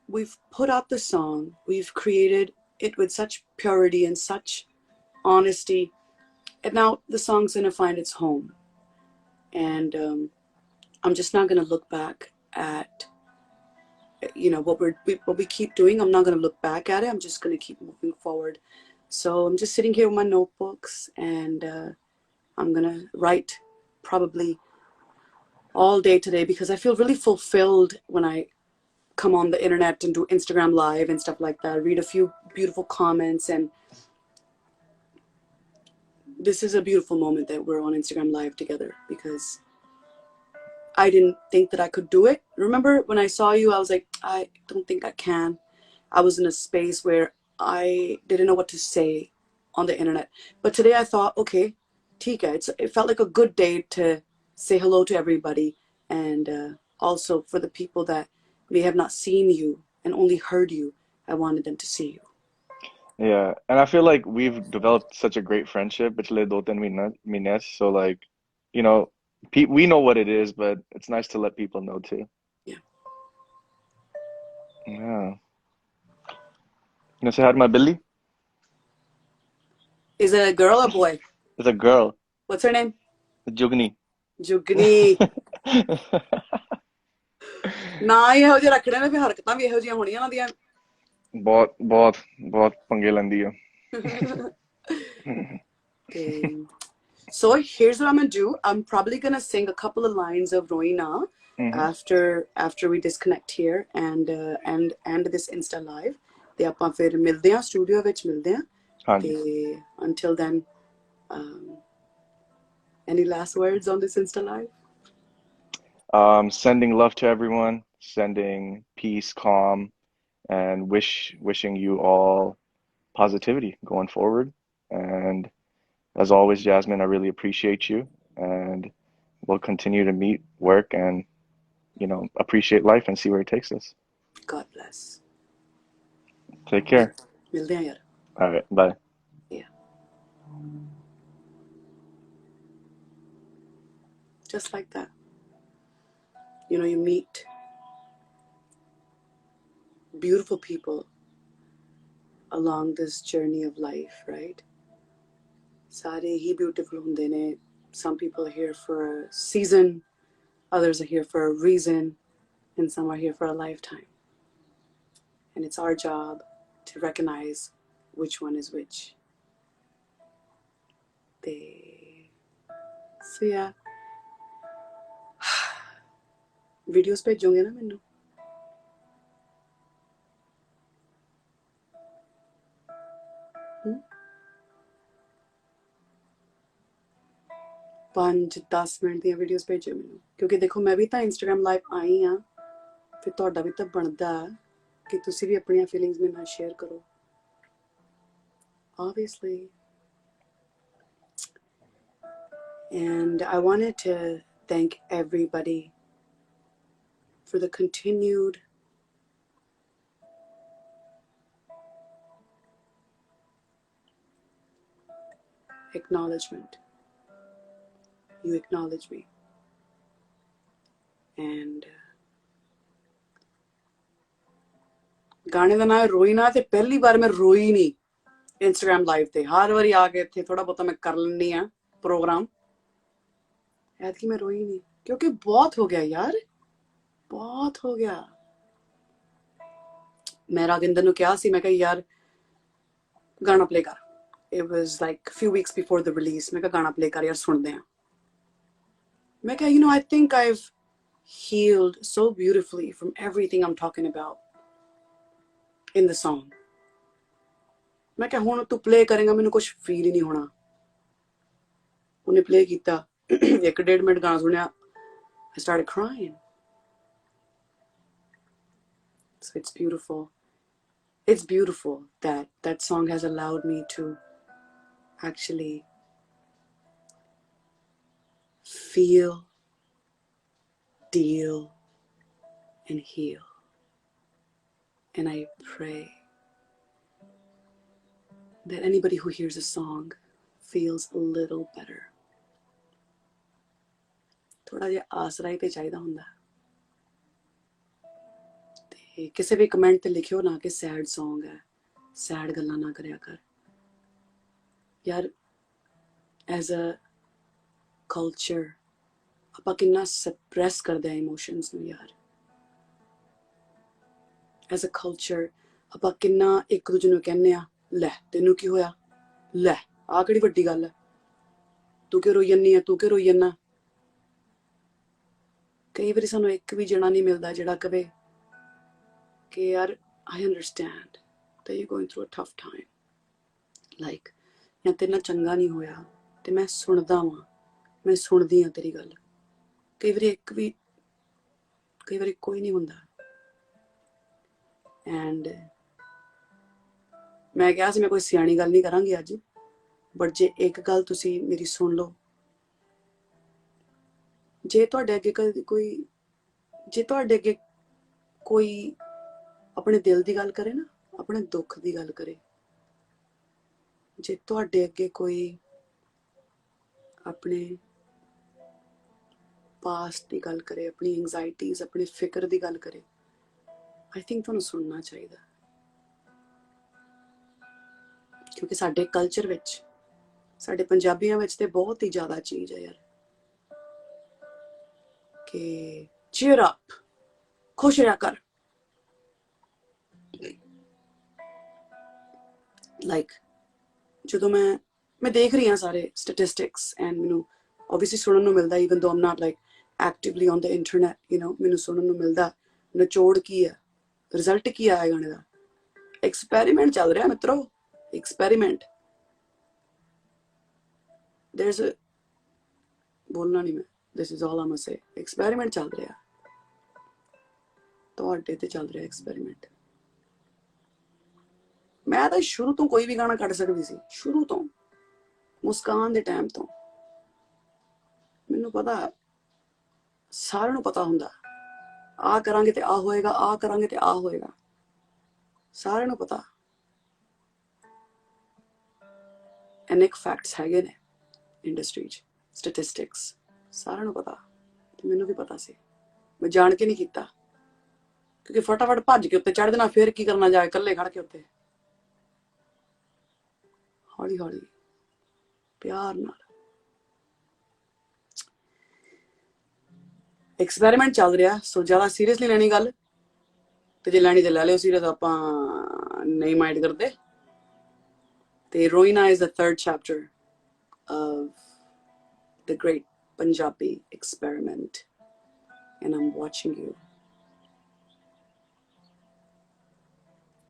we've put out the song, we've created it with such purity and such honesty, and now the song's gonna find its home. And I'm just not gonna look back at, you know, what we keep doing. I'm not gonna look back at it. I'm just gonna keep moving forward. So I'm just sitting here with my notebooks, and I'm gonna write probably all day today, because I feel really fulfilled when I come on the internet and do Instagram live and stuff like that. Read a few beautiful comments, and this is a beautiful moment that we're on Instagram live together, because I didn't think that I could do it. Remember when I saw you, I was like, I don't think I can. I was in a space where I didn't know what to say on the internet. But today I thought, okay, Tika, it felt like a good day to say hello to everybody. And also for the people that may have not seen you and only heard you, I wanted them to see you. Yeah, and I feel like we've developed such a great friendship पिछले 2-3 महीने. So like, you know, we know what it is, but it's nice to let people know too. Yeah. Yeah. You know, say hi to my Billy. Is it a girl or boy? It's a girl, What's her name? Jugni. Jugni. ਨਾ ਹੀ ਇਹੋ ਜਿਹੇ ਰੱਖਣੇ ਨੇ, ਫਿਰ ਹਰਕਤਾਂ ਵੀ ਇਹੋ ਜਿਹੀਆਂ ਹੋਣੀਆਂ ਉਹਨਾਂ ਦੀਆਂ. बहुत बहुत बहुत पंगे लेंदी है. So here's what I'm gonna do. I'm probably gonna sing a couple of lines of Roina after we disconnect here and this Insta live. ਤੇ ਆਪਾਂ ਫਿਰ ਮਿਲਦੇ ਹਾਂ, ਸਟੂਡੀਓ ਵਿੱਚ ਮਿਲਦੇ ਹਾਂ. हाँ ਤੇ जी. until then, um, any last words on this Insta live? Sending love to everyone, sending peace, calm, and wishing you all positivity going forward. And as always, Jasmine, I really appreciate you, and we'll continue to meet, work, and appreciate life and see where it takes us. God bless. Take care. मिलते हैं यार. All right, bye. Yeah. Just like that. You know, you meet beautiful people along this journey of life, right? Sare hi beautiful hunde ne. Some people are here for a season, others are here for a reason, and some are here for a lifetime. And it's our job to recognize which one is which. So yeah. Videos ਭੇਜੋਗੇ ਨਾ ਮੈਨੂੰ? ਪੰਜ 10 minute ਦੀਆਂ videos ਭੇਜੋ ਮੈਨੂੰ, ਕਿਉਂਕਿ ਦੇਖੋ ਮੈਂ ਵੀ ਤਾਂ ਇੰਸਟਾਗ੍ਰਾਮ ਲਾਈਵ ਆਈ ਹਾਂ, ਫਿਰ ਤੁਹਾਡਾ ਵੀ ਤਾਂ ਬਣਦਾ ਕਿ ਤੁਸੀਂ ਵੀ ਆਪਣੀਆਂ ਫੀਲਿੰਗਸ ਮੇਰੇ ਨਾਲ ਸ਼ੇਅਰ ਕਰੋ, obviously. And I wanted to thank everybody for the continued acknowledgement. You acknowledge me. And ਗਾਣੇ ਦਾ ਨਾਮ ਰੋਈਨਾ, ਤੇ ਪਹਿਲੀ ਵਾਰ ਮੈਂ ਰੋਈ ਨਹੀਂ ਇੰਸਟਾਗ੍ਰਾਮ ਲਾਈਵ ਤੇ. ਹਰ ਵਾਰੀ ਆ ਕੇ ਇੱਥੇ ਥੋੜਾ ਬਹੁਤਾ ਮੈਂ ਕਰ ਲੈਂਦੀ ਆ ਪ੍ਰੋਗਰਾਮ, ਐਤਕੀ ਮੈਂ ਰੋਈ ਨਹੀਂ, ਕਿਉਂਕਿ ਬਹੁਤ ਹੋ ਗਿਆ ਯਾਰ, ਬਹੁਤ ਹੋ ਗਿਆ. ਮੈਂ ਰਾਗਿੰਦਰ ਨੂੰ ਕਿਹਾ ਸੀ, ਮੈਂ ਕਿਹਾ ਯਾਰ ਗਾਣਾ ਪਲੇ ਕਰ. It was like a few weeks before the release. ਮੈਂ ਕਿਹਾ ਗਾਣਾ ਪਲੇ ਕਰ ਯਾਰ, ਸੁਣਦੇ ਆ. ਮੈਂ ਕਿਹਾ, you know, I think I've healed so beautifully from everything I'm talking about in the song. ਮੈਂ ਕਿਹਾ ਹੁਣ ਤੂੰ ਪਲੇ ਕਰੇਗਾ, ਮੈਨੂੰ ਕੁਝ ਫੀਲ ਹੀ ਨਹੀਂ ਹੋਣਾ. ਉਹਨੇ ਪਲੇ ਕੀਤਾ, 1.5 ਮਿੰਟ ਗਾਣਾ ਸੁਣਿਆ, I started crying. So it's beautiful. It's beautiful that that song has allowed me to actually feel, deal, and heal. And I pray that anybody who hears a song feels a little better. ਥੋੜਾ ਜਿਹਾ ਆਸਰਾ ਹੀ ਤੇ ਚਾਹੀਦਾ ਹੁੰਦਾ। ਤੇ ਕਿਸੇ ਵੀ comment ਤੇ ਲਿਖਿਓ ਨਾ ਕਿ ਸੈਡ ਸੌਂਗ ਹੈ, ਸੈਡ ਗੱਲਾਂ ਨਾ ਕਰਿਆ ਕਰ ਯਾਰ। ਐਜ਼ ਅ ਕਲਚਰ ਆਪਾਂ ਕਿੰਨਾ ਸਪਰੈਸ ਕਰਦੇ ਆ ਇਮੋਸ਼ਨਸ ਨੂੰ ਯਾਰ। ਐਜ਼ ਅ ਕਲਚਰ ਆਪਾਂ ਕਿੰਨਾ ਇੱਕ ਦੂਜੇ ਨੂੰ ਕਹਿੰਦੇ ਆ, ਲੈ ਤੈਨੂੰ ਕੀ ਹੋਇਆ, ਲੈ ਆਹ ਕਿਹੜੀ ਵੱਡੀ ਗੱਲ ਹੈ, ਤੂੰ ਕਿਉਂ ਰੋਈ ਜੰਨੀ ਆ, ਤੂੰ ਕਿਉਂ ਰੋਈ ਜੰਨਾ। ਕਈ ਵਾਰੀ ਸਾਨੂੰ ਇੱਕ ਵੀ ਜਣਾ ਨਹੀਂ ਮਿਲਦਾ ਜਿਹੜਾ ਕਵੇ ਕਿ ਯਾਰ I understand that you're going through a tough time, like ਜਾਂ ਤੇਰੇ ਨਾਲ ਚੰਗਾ ਨਹੀਂ ਹੋਇਆ ਤੇ ਮੈਂ ਸੁਣਦਾ ਵਾਂ, ਮੈਂ ਸੁਣਦੀ ਹਾਂ ਤੇਰੀ ਗੱਲ। ਕਈ ਵਾਰੀ ਕੋਈ ਨਹੀਂ ਹੁੰਦਾ। ਐਂਡ ਮੈਂ ਕਿਹਾ ਸੀ ਮੈਂ ਕੋਈ ਸਿਆਣੀ ਗੱਲ ਨਹੀਂ ਕਰਾਂਗੀ ਅੱਜ, ਬਟ ਜੇ ਇੱਕ ਗੱਲ ਤੁਸੀਂ ਮੇਰੀ ਸੁਣ ਲਓ, ਜੇ ਤੁਹਾਡੇ ਅੱਗੇ ਕੋਈ ਆਪਣੇ ਦਿਲ ਦੀ ਗੱਲ ਕਰੇ ਨਾ, ਆਪਣੇ ਦੁੱਖ ਦੀ ਗੱਲ ਕਰੇ, ਜੇ ਤੁਹਾਡੇ ਅੱਗੇ ਕੋਈ ਆਪਣੇ ਪਾਸਟ ਦੀ ਗੱਲ ਕਰੇ, ਆਪਣੀ ਐਂਜ਼ਾਈਟੀਜ਼, ਆਪਣੀ ਫਿਕਰ ਦੀ ਗੱਲ ਕਰੇ, ਆਈ ਥਿੰਕ ਤੁਹਾਨੂੰ ਸੁਣਨਾ ਚਾਹੀਦਾ। ਕਿਉਂਕਿ ਸਾਡੇ ਕਲਚਰ ਵਿੱਚ, ਸਾਡੇ ਪੰਜਾਬੀਆਂ ਵਿੱਚ ਤੇ ਬਹੁਤ ਹੀ ਜ਼ਿਆਦਾ ਚੀਜ਼ ਹੈ ਯਾਰ ਕਿ cheer up, ਖੁਸ਼ ਰਿਹਾ ਕਰ। ਲਾਈਕ ਜਦੋਂ ਮੈਂ ਦੇਖ ਰਹੀ ਹਾਂ ਸਾਰੇ ਸਟੈਟਿਸਟਿਕਸ ਐਂਡ ਮੈਨੂੰ obviously ਸੁਣਨ ਨੂੰ ਮਿਲਦਾ, even though I'm not like actively on the internet, you know, ਮੈਨੂੰ ਸੁਣਨ ਨੂੰ ਮਿਲਦਾ ਨਿਚੋੜ ਕੀ ਹੈ, ਰਿਜ਼ਲਟ ਕੀ ਆਇਆ ਗਾਣੇ ਦਾ। ਐਕਸਪੈਰੀਮੈਂਟ ਚੱਲ ਰਿਹਾ ਮਿੱਤਰੋ, ਐਕਸਪੈਰੀਮੈਂਟ। there's a ਬੋਲਣਾ ਨਹੀਂ ਮੈਂ, this is all I'm gonna say, experiment ਚੱਲ ਰਿਹਾ, ਤੁਹਾਡੇ ਤੇ ਚੱਲ ਰਿਹਾ ਐਕਸਪੈਰੀਮੈਂਟ। ਮੈਂ ਤਾਂ ਸ਼ੁਰੂ ਤੋਂ ਕੋਈ ਵੀ ਗਾਣਾ ਕੱਢ ਸਕਦੀ ਸੀ, ਸ਼ੁਰੂ ਤੋਂ, ਮੁਸਕਾਨ ਦੇ ਟਾਈਮ ਤੋਂ। ਮੈਨੂੰ ਪਤਾ, ਸਾਰਿਆਂ ਨੂੰ ਪਤਾ ਹੁੰਦਾ ਆਹ ਕਰਾਂਗੇ ਤੇ ਆਹ ਹੋਏਗਾ, ਆਹ ਕਰਾਂਗੇ ਤੇ ਆਹ ਹੋਏਗਾ, ਸਾਰਿਆਂ ਨੂੰ ਪਤਾ। ਐਨਿਕ ਫੈਕਟਸ ਹੈਗੇ ਨੇ ਇੰਡਸਟਰੀ 'ਚ, ਸਟੈਟਿਸਟਿਕਸ, ਸਾਰਿਆਂ ਨੂੰ ਪਤਾ ਤੇ ਮੈਨੂੰ ਵੀ ਪਤਾ ਸੀ। ਮੈਂ ਜਾਣ ਕੇ ਨਹੀਂ ਕੀਤਾ, ਕਿਉਂਕਿ ਫਟਾਫਟ ਭੱਜ ਕੇ ਉੱਤੇ ਚੜ੍ਹ ਦੇਣਾ, ਫਿਰ ਕੀ ਕਰਨਾ ਜਾ ਕੇ ਇਕੱਲੇ ਖੜ ਕੇ ਉੱਤੇ। ਹੌਲੀ ਹੌਲੀ ਪਿਆਰ ਨਾਲ। ਐਕਸਪੈਰੀਮੈਂਟ ਚੱਲ ਰਿਹਾ, ਸੋ ਜ਼ਿਆਦਾ ਸੀਰੀਅਸਲੀ ਲੈਣੀ ਗੱਲ, ਤੇ ਜੇ ਲੈਣੀ ਤੇ ਲੈ ਲਿਓ ਸੀਰੀਅਸ, ਆਪਾਂ ਨਹੀਂ ਮਾਈਂਡ ਕਰਦੇ। ਤੇ Roina is the 3rd chapter of the great Punjabi experiment, and I'm watching you.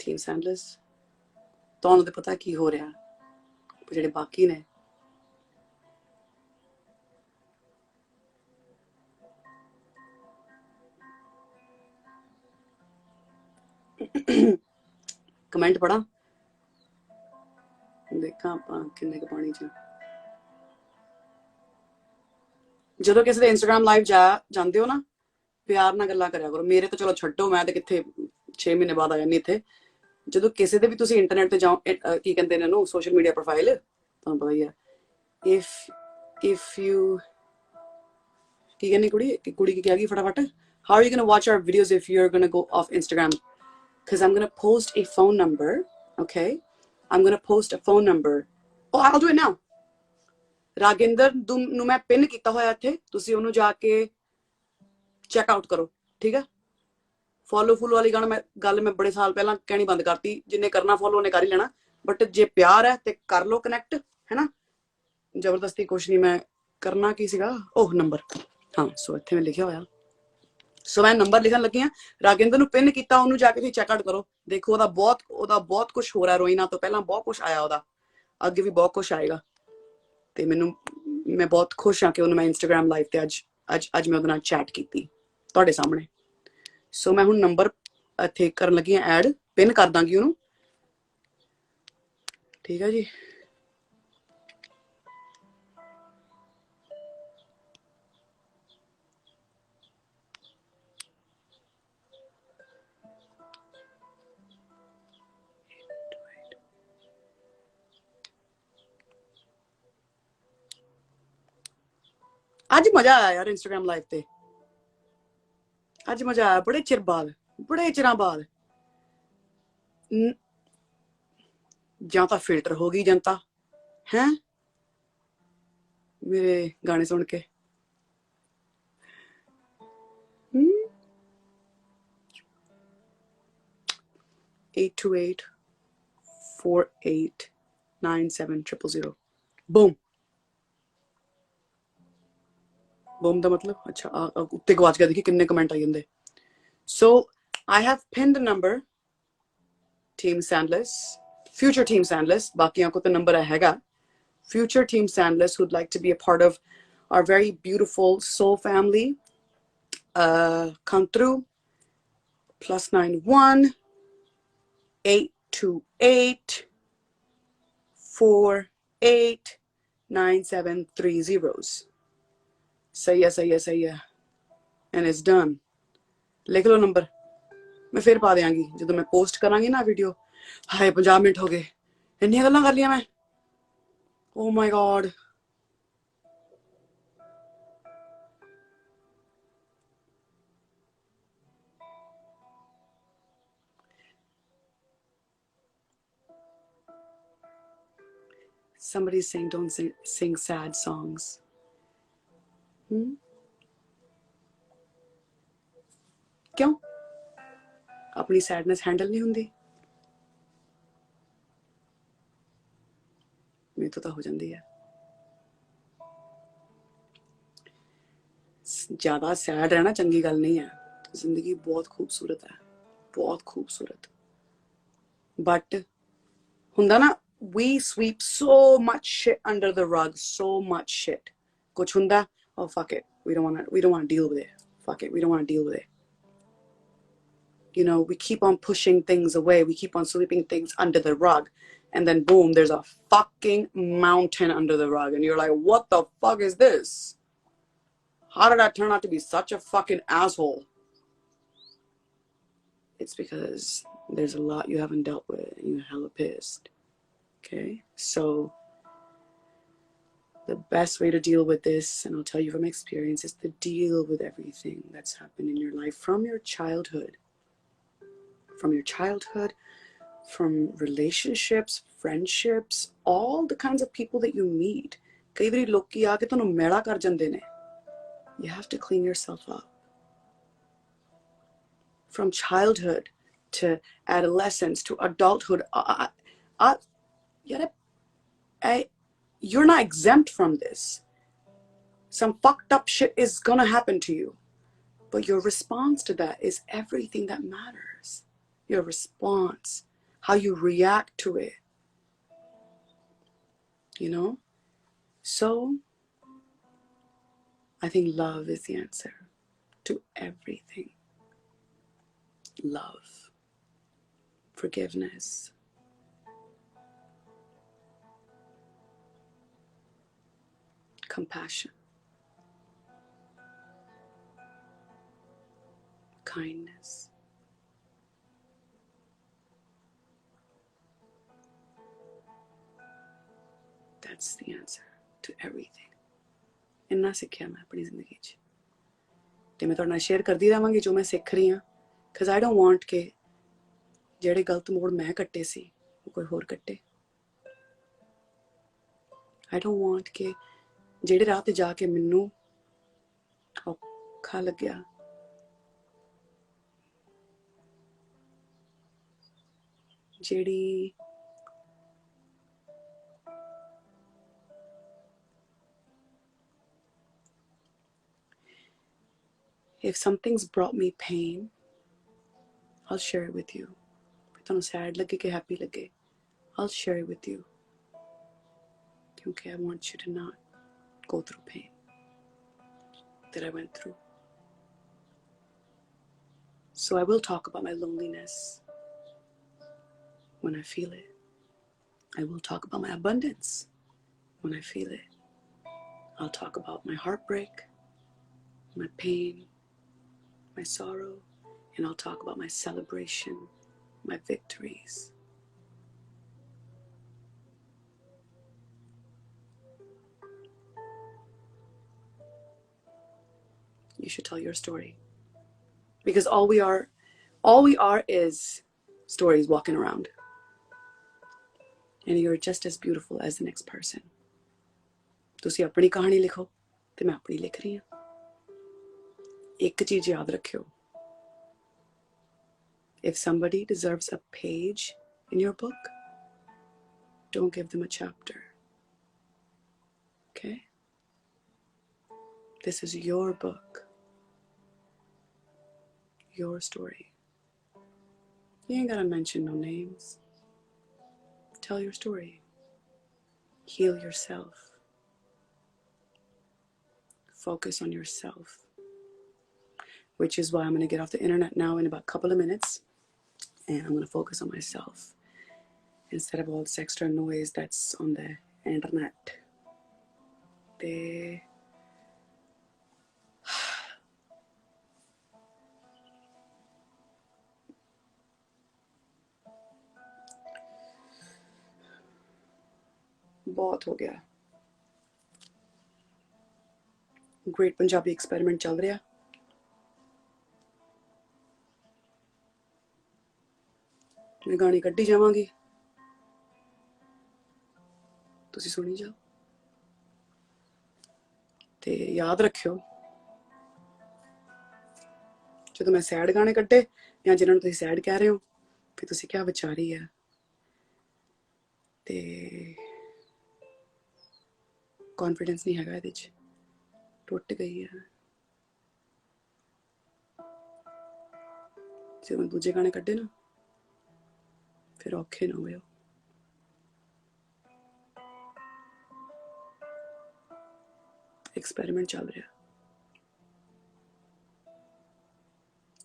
Team Sandlas, ਤੁਹਾਨੂੰ ਤੇ ਪਤਾ ਕੀ ਹੋ ਰਿਹਾ, ਜਿਹੜੇ ਬਾਕੀ ਨੇ ਕਮੈਂਟ ਪੜਾਂ, ਦੇਖਾਂ ਆਪਾਂ ਕਿੰਨੇ ਕੁ ਪਾਣੀ 'ਚ। ਜਦੋਂ ਕਿਸੇ ਦੇ ਇੰਸਟਾਗ੍ਰਾਮ ਲਾਈਵ ਜਾਂਦੇ ਹੋ ਨਾ, ਪਿਆਰ ਨਾਲ ਗੱਲਾਂ ਕਰਿਆ ਕਰੋ। ਮੇਰੇ ਤਾਂ ਚਲੋ ਛੱਡੋ, ਮੈਂ ਤਾਂ ਕਿੱਥੇ 6 ਮਹੀਨੇ ਬਾਅਦ ਆ ਜਾਂਦੀ ਇੱਥੇ। ਜਦੋਂ ਕਿਸੇ ਦੇ ਵੀ ਤੁਸੀਂ ਇੰਟਰਨੈਟ ਤੇ ਜਾਓ, ਕੀ ਕਹਿੰਦੇ ਨੇ ਇਹਨੂੰ, ਸੋਸ਼ਲ ਮੀਡੀਆ ਪ੍ਰੋਫਾਈਲ, ਤੁਹਾਨੂੰ ਪਤਾ ਹੀ ਹੈ। if you ਕੀ ਕਹਿੰਦੀ ਕੁੜੀ ਕੀ ਕਹਿ ਗਈ ਫਟਾਫਟ, how are you gonna watch our videos if you're gonna go off Instagram? Because I'm gonna post a phone number, okay? I'm gonna post a phone number. Oh, I'll do it now. ਰਾਗਿੰਦਰ ਨੂੰ ਮੈਂ pin ਕੀਤਾ ਹੋਇਆ ਇੱਥੇ, ਤੁਸੀਂ ਉਹਨੂੰ ਜਾ ਕੇ check out ਕਰੋ, ਠੀਕ ਹੈ। ਫੋਲੋ ਵਾਲੀ ਗੱਲ ਮੈਂ ਬੜੇ ਸਾਲ ਪਹਿਲਾਂ ਕਹਿਣੀ ਬੰਦ ਕਰਤੀ। ਜਿੰਨੇ ਕਰਨਾ ਫੋਲੋ ਉਹਨੇ ਕਰ ਹੀ ਲੈਣਾ, ਬਟ ਜੇ ਪਿਆਰ ਹੈ ਤੇ ਕਰ ਲਓ ਕਨੈਕਟ, ਹੈ ਨਾ। ਜ਼ਬਰਦਸਤੀ ਕੁਛ ਨਹੀਂ। ਮੈਂ ਕਰਨਾ ਕੀ ਸੀਗਾ, ਉਹ ਨੰਬਰ, ਹਾਂ। ਸੋ ਇੱਥੇ ਮੈਂ ਲਿਖਿਆ ਹੋਇਆ, ਸੋ ਮੈਂ ਨੰਬਰ ਲਿਖਣ ਲੱਗੀ ਹਾਂ। ਰਾਗਿੰਦਰ ਨੂੰ ਪਿੰਨ ਕੀਤਾ, ਉਹਨੂੰ ਜਾ ਕੇ ਤੁਸੀਂ ਚੈੱਕ ਆਊਟ ਕਰੋ, ਦੇਖੋ ਉਹਦਾ ਬਹੁਤ ਕੁਛ ਹੋ ਰਿਹਾ। ਰੋਇਨਾ ਤੋਂ ਪਹਿਲਾਂ ਬਹੁਤ ਕੁਛ ਆਇਆ ਉਹਦਾ, ਅੱਗੇ ਵੀ ਬਹੁਤ ਕੁਛ ਆਏਗਾ। ਤੇ ਮੈਂ ਬਹੁਤ ਖੁਸ਼ ਹਾਂ ਕਿ ਉਹਨੂੰ ਮੈਂ ਇੰਸਟਾਗ੍ਰਾਮ ਲਾਈਵ ਤੇ ਅੱਜ ਮੈਂ ਉਹਦੇ ਨਾਲ ਚੈਟ ਕੀਤੀ ਤੁਹਾਡੇ ਸਾਹਮਣੇ। ਸੋ ਮੈਂ ਹੁਣ ਨੰਬਰ ਇੱਥੇ ਕਰਨ ਲੱਗੀ ਹਾਂ ਐਡ, ਪਿਨ ਕਰ ਦਾਂਗੀ ਉਹਨੂੰ, ਠੀਕ ਹੈ ਜੀ। ਅੱਜ ਮਜ਼ਾ ਆਇਆ ਯਾਰ ਇੰਸਟਾਗ੍ਰਾਮ ਲਾਈਵ ਤੇ, ਅੱਜ ਮਜ਼ਾ ਆਇਆ ਬੜੇ ਚਿਰ ਬਾਅਦ, ਬੜੇ ਚਿਰਾਂ ਬਾਅਦ। ਜਾਂ ਤਾਂ ਫਿਲਟਰ ਹੋ ਗਈ ਜਨਤਾ ਹੈ ਮੇਰੇ ਗਾਣੇ ਸੁਣ ਕੇ। 8284897000 ਬੂਮ। ਬੂਮ ਦਾ ਮਤਲਬ ਅੱਛਾ ਉੱਤੇ ਗਵਾਚ ਗਿਆ, ਦੇਖੀ ਕਿੰਨੇ ਕਮੈਂਟ ਆਈ ਜਾਂਦੇ। ਸੋ I have pinned the number, Team Sandlas, future Team Sandlas, ਬਾਕੀਆਂ ਕੋ ਤਾਂ ਨੰਬਰ ਹੈਗਾ, future Team Sandlas who'd like to be a part of our very beautiful soul family, come through. +91 828 489730। सही है सही है सही है, and it's done। लिख लो नंबर, मैं फिर पा देंगी जो मैं पोस्ट करांगी ना वीडियो। हाय 50 मिनट हो गए, इन्नी गल्लां कर लिया मैं, oh my God. Somebody's saying don't sing sad songs। क्यों? अपनी सैडनेस हैंडल नहीं होंदी? मेरे तो हो जाती है। ज़्यादा सैड रहना चंगी गल नहीं है, जिंदगी बहुत खूबसूरत है, बहुत खूबसूरत। बट हुंदा ना, we sweep so much shit under the rug, so much shit। कुछ हुंदा, oh fuck it, we don't want to deal with it, fuck it, we don't want to deal with it। You know, we keep on pushing things away, we keep on sweeping things under the rug, and then boom, there's a fucking mountain under the rug, and you're like, what the fuck is this? How did I turn out to be such a fucking asshole? It's because there's a lot you haven't dealt with, and you're hella pissed. Okay? So the best way to deal with this, and I'll tell you from experience, is to deal with everything that's happened in your life from your childhood. From your childhood, from relationships, friendships, all the kinds of people that you meet. कई बारी लोकी आके तुहानू मैला कर जांदे ने. You have to clean yourself up. From childhood to adolescence to adulthood, you're not exempt from this. Some fucked up shit is gonna happen to you. But your response to that is everything that matters. Your response, how you react to it. You know? So, I think love is the answer to everything. Love. Forgiveness. Compassion. Kindness. That's the answer to everything. इन्ना सीखिया मैं अपनी जिंदगी च, ते मैं तुहाडे नाल share करदी रहांगी जो मैं सीख रही हाँ, because I don't want के ਜਿਹੜੇ गलत मोड़ मैं कट्टे सी वो कोई होर कट्टे। I don't want के ਜਿਹੜੇ ਰਾਹ ਤੇ ਜਾ ਕੇ ਮੈਨੂੰ ਔਖਾ ਲੱਗਿਆ, ਜਿਹੜੀ if something's brought me pain, I'll share it with you. ਤੁਹਾਨੂੰ sad ਲੱਗੇ ਕਿ happy ਲੱਗੇ, I'll share it with you. क्योंकि I want you to not go through pain that I went through. So I will talk about my loneliness when I feel it. I will talk about my abundance when I feel it. I'll talk about my heartbreak, my pain, my sorrow, and I'll talk about my celebration, my victories. You should tell your story. Because all we are is stories walking around. And you're just as beautiful as the next person. ਤੁਸੀਂ ਆਪਣੀ ਕਹਾਣੀ ਲਿਖੋ ਤੇ ਮੈਂ ਆਪਣੀ ਲਿਖ ਰਹੀ ਹਾਂ। ਇੱਕ ਚੀਜ਼ ਯਾਦ ਰੱਖਿਓ, if somebody deserves a page in your book, don't give them a chapter. Okay? This is your book, your story. You ain't gotta mention no names. Tell your story. Heal yourself. Focus on yourself. Which is why I'm gonna get off the internet now in about a couple of minutes, and I'm gonna focus on myself instead of all this extra noise that's on the internet. बहुत हो गया। Great Punjabi experiment चल रहा। मैं गाने कड्डी जावांगी, तुसी सुनी जाओ ते याद रखियो, ਜਦੋਂ मैं सैड गाने कड्डे या जिन्हां नूं तुसी सैड कह रहे हो फिर तुसी क्या विचारी है ते कॉन्फिडेंस नहीं हैगा ਇਹਦੇ 'ਚ, टुट गई है। ਜਦੋਂ ਦੂਜੇ ਗਾਣੇ ਕੱਢੇ ਨਾ ਫਿਰ ਔਖੇ ਨਾ ਹੋਇਓ। एक्सपेरिमेंट चल रहा,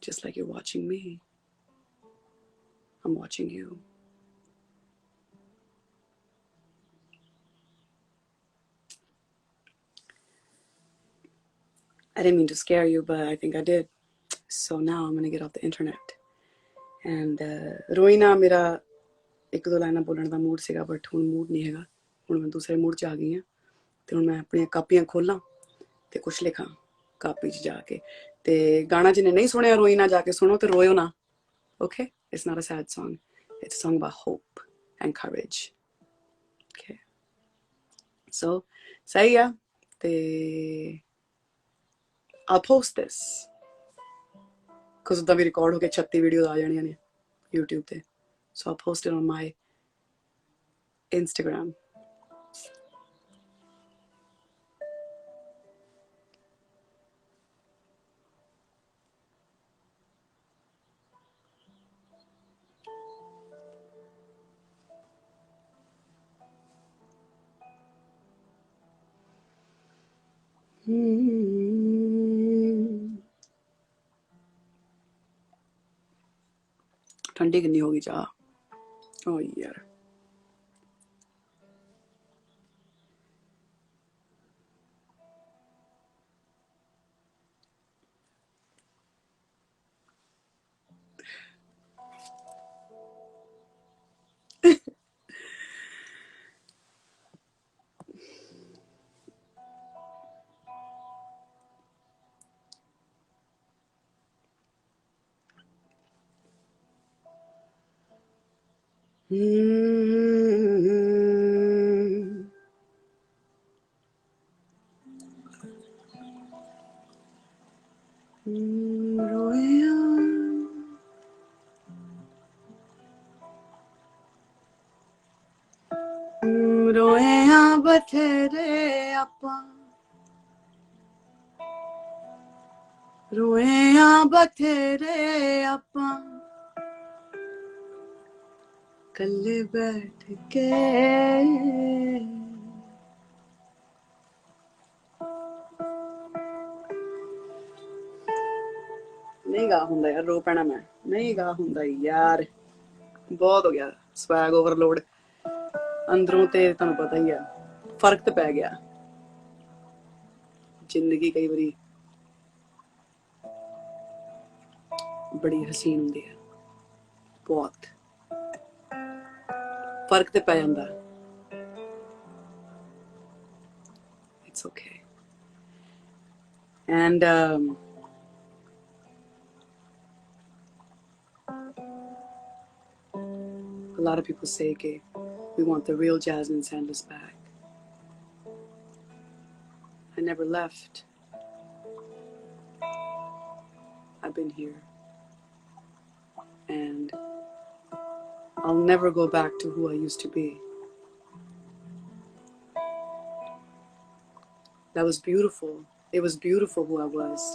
just like you're watching me, I'm watching you. I didn't mean to scare you, but I think I did. So now I'm gonna get off the internet. And रोईना मेरा एक दो लाइना बोलने का मूड सीगा, बट हुण मूड नहीं हैगा। हुण मैं दूसरे मूड च आ गई हाँ ते हुण मैं अपनी कापियां खोलां ते कुछ लिखां कापी च जाके। ते गाना जिन्हें नहीं सुनिया रोईना जाके सुनो ते रोयो ना। Okay? It's not a sad song. It's a song about hope and courage. Okay? So सही है ते I'll post this because उदा भी रिकॉर्ड होके 36 वीडियोस आ जानियां ने YouTube ते, so I'll post it on my Instagram. ठंडी कितनी होगी चाह। ओ यार रोया बथेरे आपां, रोया बथेरे आपां, कल्ले बैठ के नहीं गा ਗਾ ਹੁੰਦਾ ਯਾਰ, ਰੋ ਪੈਣਾ ਮੈਂ, ਨਹੀਂ ਗਾ ਹੁੰਦਾ ਯਾਰ, ਬਹੁਤ ਹੋ ਗਿਆ ਸਵੈਗ ਓਵਰਲੋਡ ਅੰਦਰੋਂ, ਤੇ ਤੁਹਾਨੂੰ ਪਤਾ ਹੀ ਆ ਫਰਕ ਤੇ ਪੈ ਗਿਆ। ਜ਼ਿੰਦਗੀ ਕਈ ਵਾਰੀ ਬੜੀ ਹਸੀਨ ਹੁੰਦੀ ਹੈ, ਬਹੁਤ ਫਰਕ ਤੇ ਪੈ ਜਾਂਦਾ। It's okay. And a lot of people say okay, we want the real Jasminesandlas back. I never left. I've been here. And I'll never go back to who I used to be. That was beautiful. It was beautiful who I was.